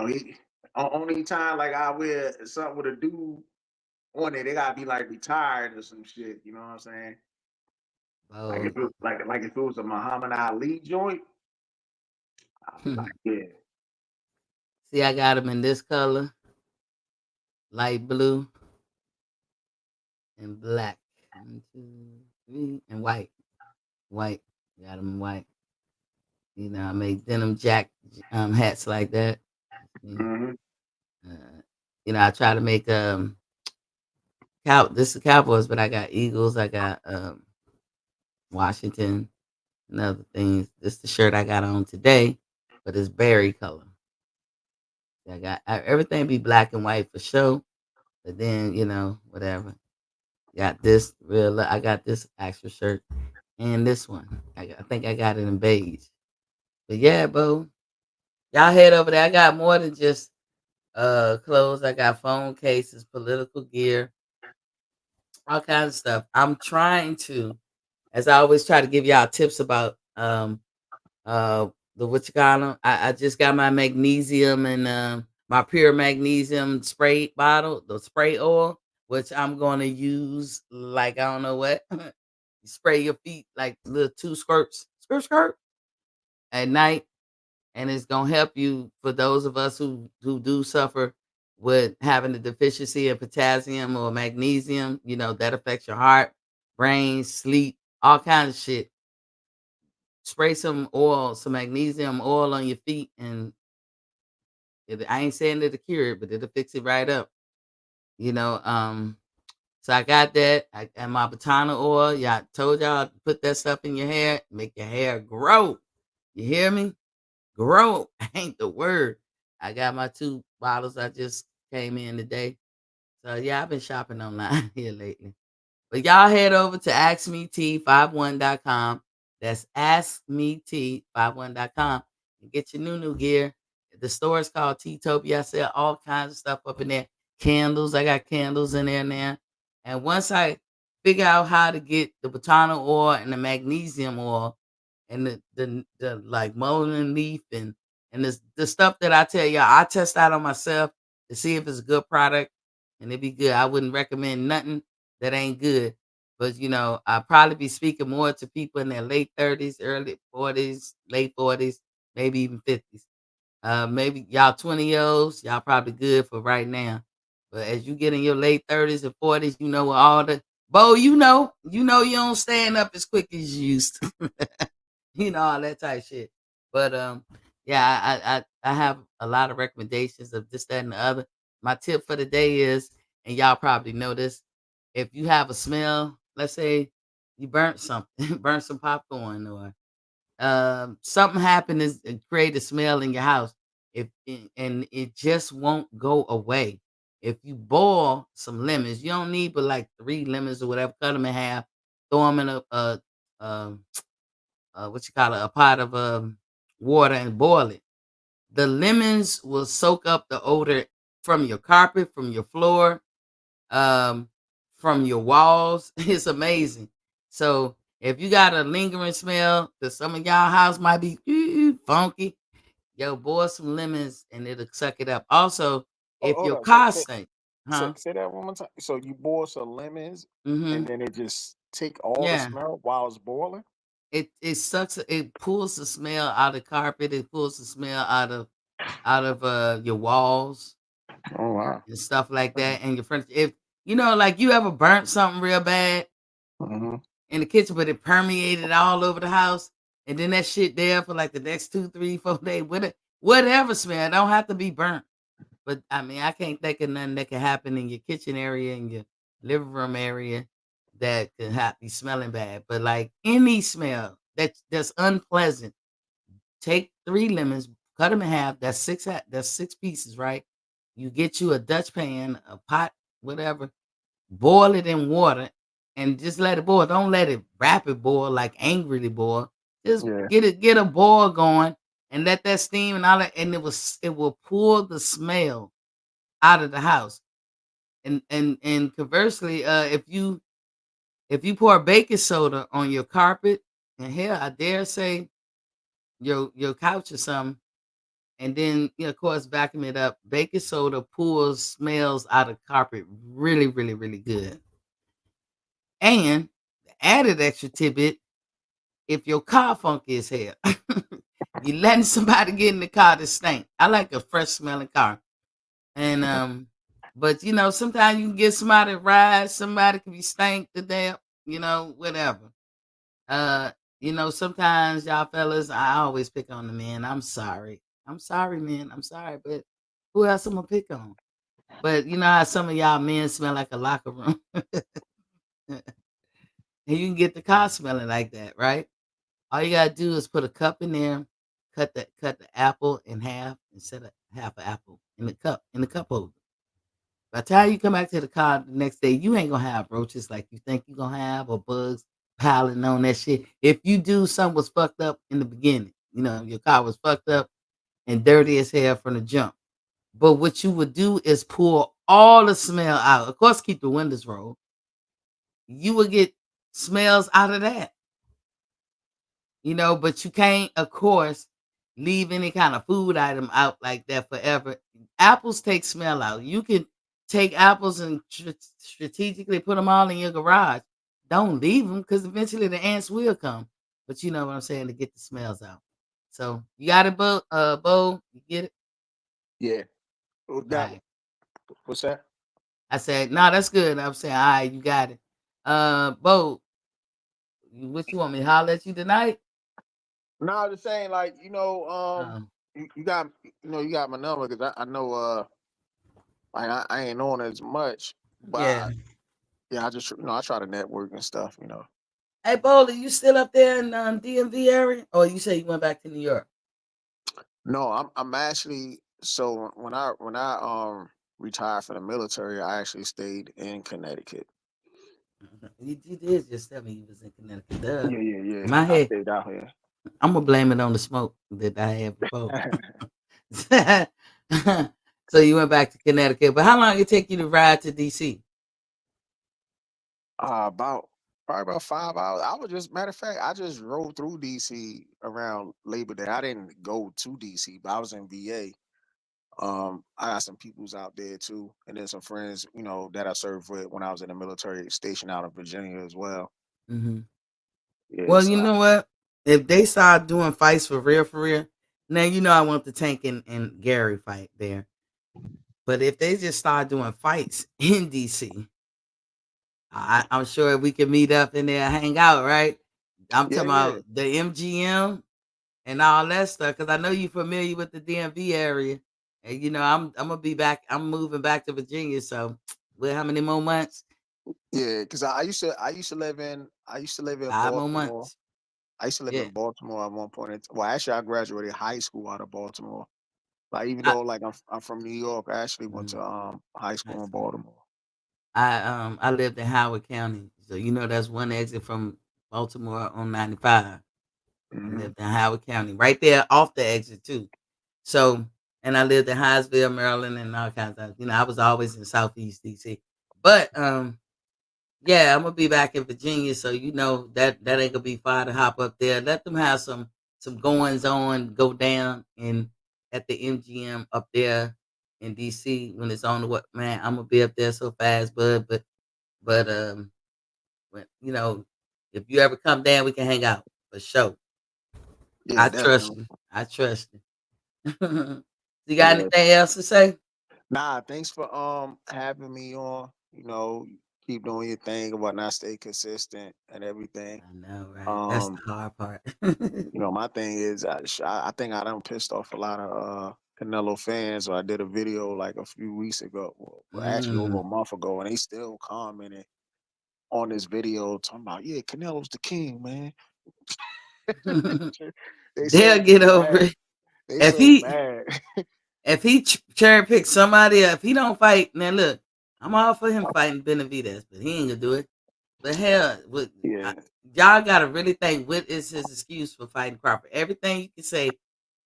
only time like I wear something with a dude on it, they gotta be like retired or some shit. You know what I'm saying? Like Bo. if it like if it was a Muhammad Ali joint, I'd be like, yeah, See, I got them in this color, light blue and black. One, two, three, and white. White. Got them in white. I make denim jack hats like that. Mm. hmm, I try to make this is Cowboys, but I got Eagles, I got Washington and other things. This is the shirt I got on today, but it's berry color. Everything be black and white for sure, but then whatever. Got this real. I got this actual shirt and this one. I think I got it in beige. But yeah, Bo, y'all head over there. I got more than just clothes. I got phone cases, political gear, all kinds of stuff. I'm trying to, as I always try to give y'all tips about uh the what you call 'em. I just got my magnesium and my pure magnesium spray bottle, the spray oil, which I'm gonna use like I don't know what. You spray your feet like little two squirts, skirt at night, and it's gonna help you for those of us who do suffer with having a deficiency in potassium or magnesium. That affects your heart, brain, sleep, all kinds of shit. Spray some oil, some magnesium oil on your feet, and I ain't saying it'll cure it, but it'll fix it right up. You know, um, so I got that. And my Botana oil. Yeah, I told y'all to put that stuff in your hair, make your hair grow. You hear me? Grow ain't the word. I got my 2 bottles. I just came in today. So yeah, I've been shopping online here lately. But y'all head over to askmet51.com. That's askmet51.com and get your new gear. The store is called Teetopia. I sell all kinds of stuff up in there. Candles. I got candles in there now. And once I figure out how to get the botana oil and the magnesium oil and the like mullein leaf and the stuff that I tell y'all, I test out on myself to see if it's a good product and it be good. I wouldn't recommend nothing that ain't good. But I'll probably be speaking more to people in their late 30s, early 40s, late 40s, maybe even 50s. Maybe y'all 20-year-olds, y'all probably good for right now. But as you get in your late 30s and 40s, all the Bo, you don't stand up as quick as you used to. All that type shit. But yeah, I have a lot of recommendations of this, that, and the other. My tip for the day is, and y'all probably know this, if you have a smell, let's say you burnt something, burnt some popcorn or something happened is create a smell in your house. And it just won't go away. If you boil some lemons, you don't need but like 3 lemons or whatever. Cut them in half, throw them in um what you call it, a pot of water and boil it. The lemons will soak up the odor from your carpet, from your floor, um, from your walls. It's amazing. So if you got a lingering smell, because some of y'all house might be funky, yo, boil some lemons and it'll suck it up. Also, Oh, if hold your on. Say, car say, stink, say, huh? say that one more time. So you boil some lemons, and Mm-hmm. then it just take all the Yeah. smell while it's boiling. It sucks. It pulls the smell out of carpet. It pulls the smell out of your walls Oh wow. and stuff like that, and your furniture. If like you ever burnt something real bad Mm-hmm. in the kitchen, but it permeated all over the house, and then that shit there for like the next 2, 3, 4 days. Whatever smell, it don't have to be burnt. But I mean, I can't think of nothing that can happen in your kitchen area, in your living room area, that could be smelling bad. But like any smell that's unpleasant, take 3 lemons, cut them in half. That's 6 pieces, right? You get you a Dutch pan, a pot, whatever, boil it in water and just let it boil. Don't let it rapid boil, like angrily boil. Just Yeah. get a boil going and let that steam and all that, and it will pull the smell out of the house. And conversely, if you pour baking soda on your carpet, and hell, I dare say your couch or something, and then of course vacuum it up. Baking soda pulls smells out of carpet really, really, really good. And the added extra tidbit, if your car funky as hell, you letting somebody get in the car that stink. I like a fresh smelling car. And but sometimes you can get somebody to ride, somebody can be stank to death, whatever. Uh, sometimes y'all fellas, I always pick on the men. I'm sorry. I'm sorry, man. I'm sorry, but who else I'm gonna pick on? But you know how some of y'all men smell like a locker room, and you can get the car smelling like that, right? All you gotta do is put a cup in there, cut the apple in half, and set a half an apple in the cup holder. By the time you come back to the car the next day, you ain't gonna have roaches like you think you're gonna have or bugs piling on that shit. If you do something was fucked up in the beginning, your car was fucked up and dirty as hell from the jump. But what you would do is pull all the smell out. Of course, keep the windows rolled. You would get smells out of that. But you can't, of course, leave any kind of food item out like that forever. Apples take smell out. You can take apples and strategically put them all in your garage. Don't leave them because eventually the ants will come. But you know what I'm saying, to get the smells out. So you got it, Bo. You get it, Yeah. Oh, that. right? What's that? I said, no, that's good. I'm saying, all right, you got it. Bo, what you want me to holler at you tonight? No, I'm just saying, like Uh, you got you got my number because I know like I ain't on as much, but yeah. yeah, I just I try to network and stuff. Hey, Bowler, you still up there in DMV area? Or you say you went back to New York? No, I'm actually so when I retired from the military, I actually stayed in Connecticut. You did just tell me you was in Connecticut. Duh. Yeah, yeah, In yeah. my I head, stayed out here. I'm gonna blame it on the smoke that I had before. So you went back to Connecticut, but how long did it take you to ride to DC? About probably about 5 hours. I was just matter of fact, I just rode through DC around Labor Day. I didn't go to DC, but I was in VA. I got some peoples out there too, and then some friends, that I served with when I was in the military station out of Virginia as well. Mhm. Yeah, Well, so you know what? If they start doing fights for real, now you know I want the Tank and Gary fight there. But if they just start doing fights in DC, I'm sure we can meet up in there and hang out, right? I'm yeah, talking yeah, about the MGM and all that stuff because I know you're familiar with the DMV area, and I'm gonna be back. I'm moving back to Virginia, so with how many more months? yeah. Because I used to live in 5 more Baltimore. months. I used to live Yeah. in Baltimore at one point. Well, actually, I graduated high school out of Baltimore. Like even I, though like I'm from New York, I actually went to mhm, high high school in school. Baltimore. I lived in Howard County, so that's one exit from Baltimore on 95. I Hmm. lived in Howard County, right there off the exit too. So, and I lived in Hyattsville, Maryland, and all kinds of. I was always in Southeast DC. But yeah, I'm gonna be back in Virginia, so that ain't gonna be far to hop up there. Let them have some goings on, go down in at the MGM up there in DC when it's on the what man. I'm gonna be up there so fast, bud. But when, if you ever come down, we can hang out for sure. Yeah, I trust definitely. you. I trust you. You got Yeah. anything else to say? Nah, thanks for having me on. Keep doing your thing and whatnot, stay consistent and everything. I know, right? That's Um, the hard part. my thing is I think I done pissed off a lot of Canelo fans. So I did a video like a few weeks ago, well, actually over Mm. a month ago, and they still commenting on this video talking about, yeah, Canelo's the king, man. They They'll so get over mad. it. They If so he mad. if he cherry pick somebody, if he don't fight, now look, I'm all for him fighting Benavidez, but he ain't gonna do it. But hell, Yeah, y'all gotta really think what is his excuse for fighting Crawford. Everything you can say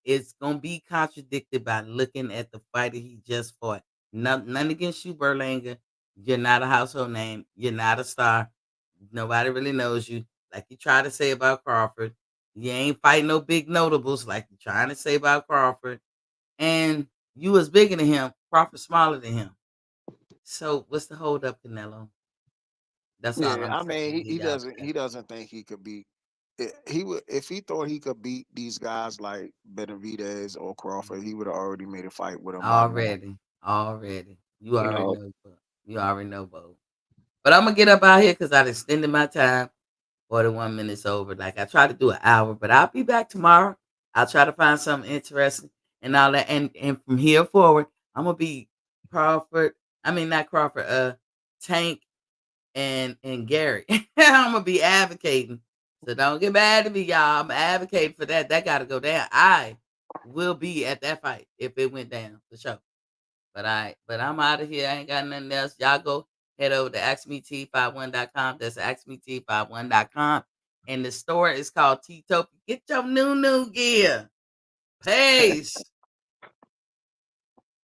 is gonna be contradicted by looking at the fighter he just fought. None against you, Berlanga. You're not a household name. You're not a star. Nobody really knows you. Like you try to say about Crawford. You ain't fighting no big notables like you trying to say about Crawford. And you was bigger than him. Crawford smaller than him. So what's the hold up, Canelo? That's all yeah. I'm I saying. mean, Get he y'all doesn't he together. doesn't think he could beat. He would if he thought he could beat these guys like Benavidez or Crawford, he would have already made a fight with him by now. Already. You You already know, know. You already know, Bo. But I'm gonna get up out here because I've extended my time. 41 minutes over. Like I try to do an hour, but I'll be back tomorrow. I'll try to find something interesting and all that. And from here forward, I'm gonna be Crawford. I mean not Crawford. Tank and Gary. I'm gonna be advocating. So don't get mad at me, y'all. I'm advocating for that. That got to go down. I will be at that fight if it went down for sure. But I'm out of here. I ain't got nothing else. Y'all go head over to axmet51.com. That's axmet51.com. And the store is called T-Topia. Get your new gear. Peace.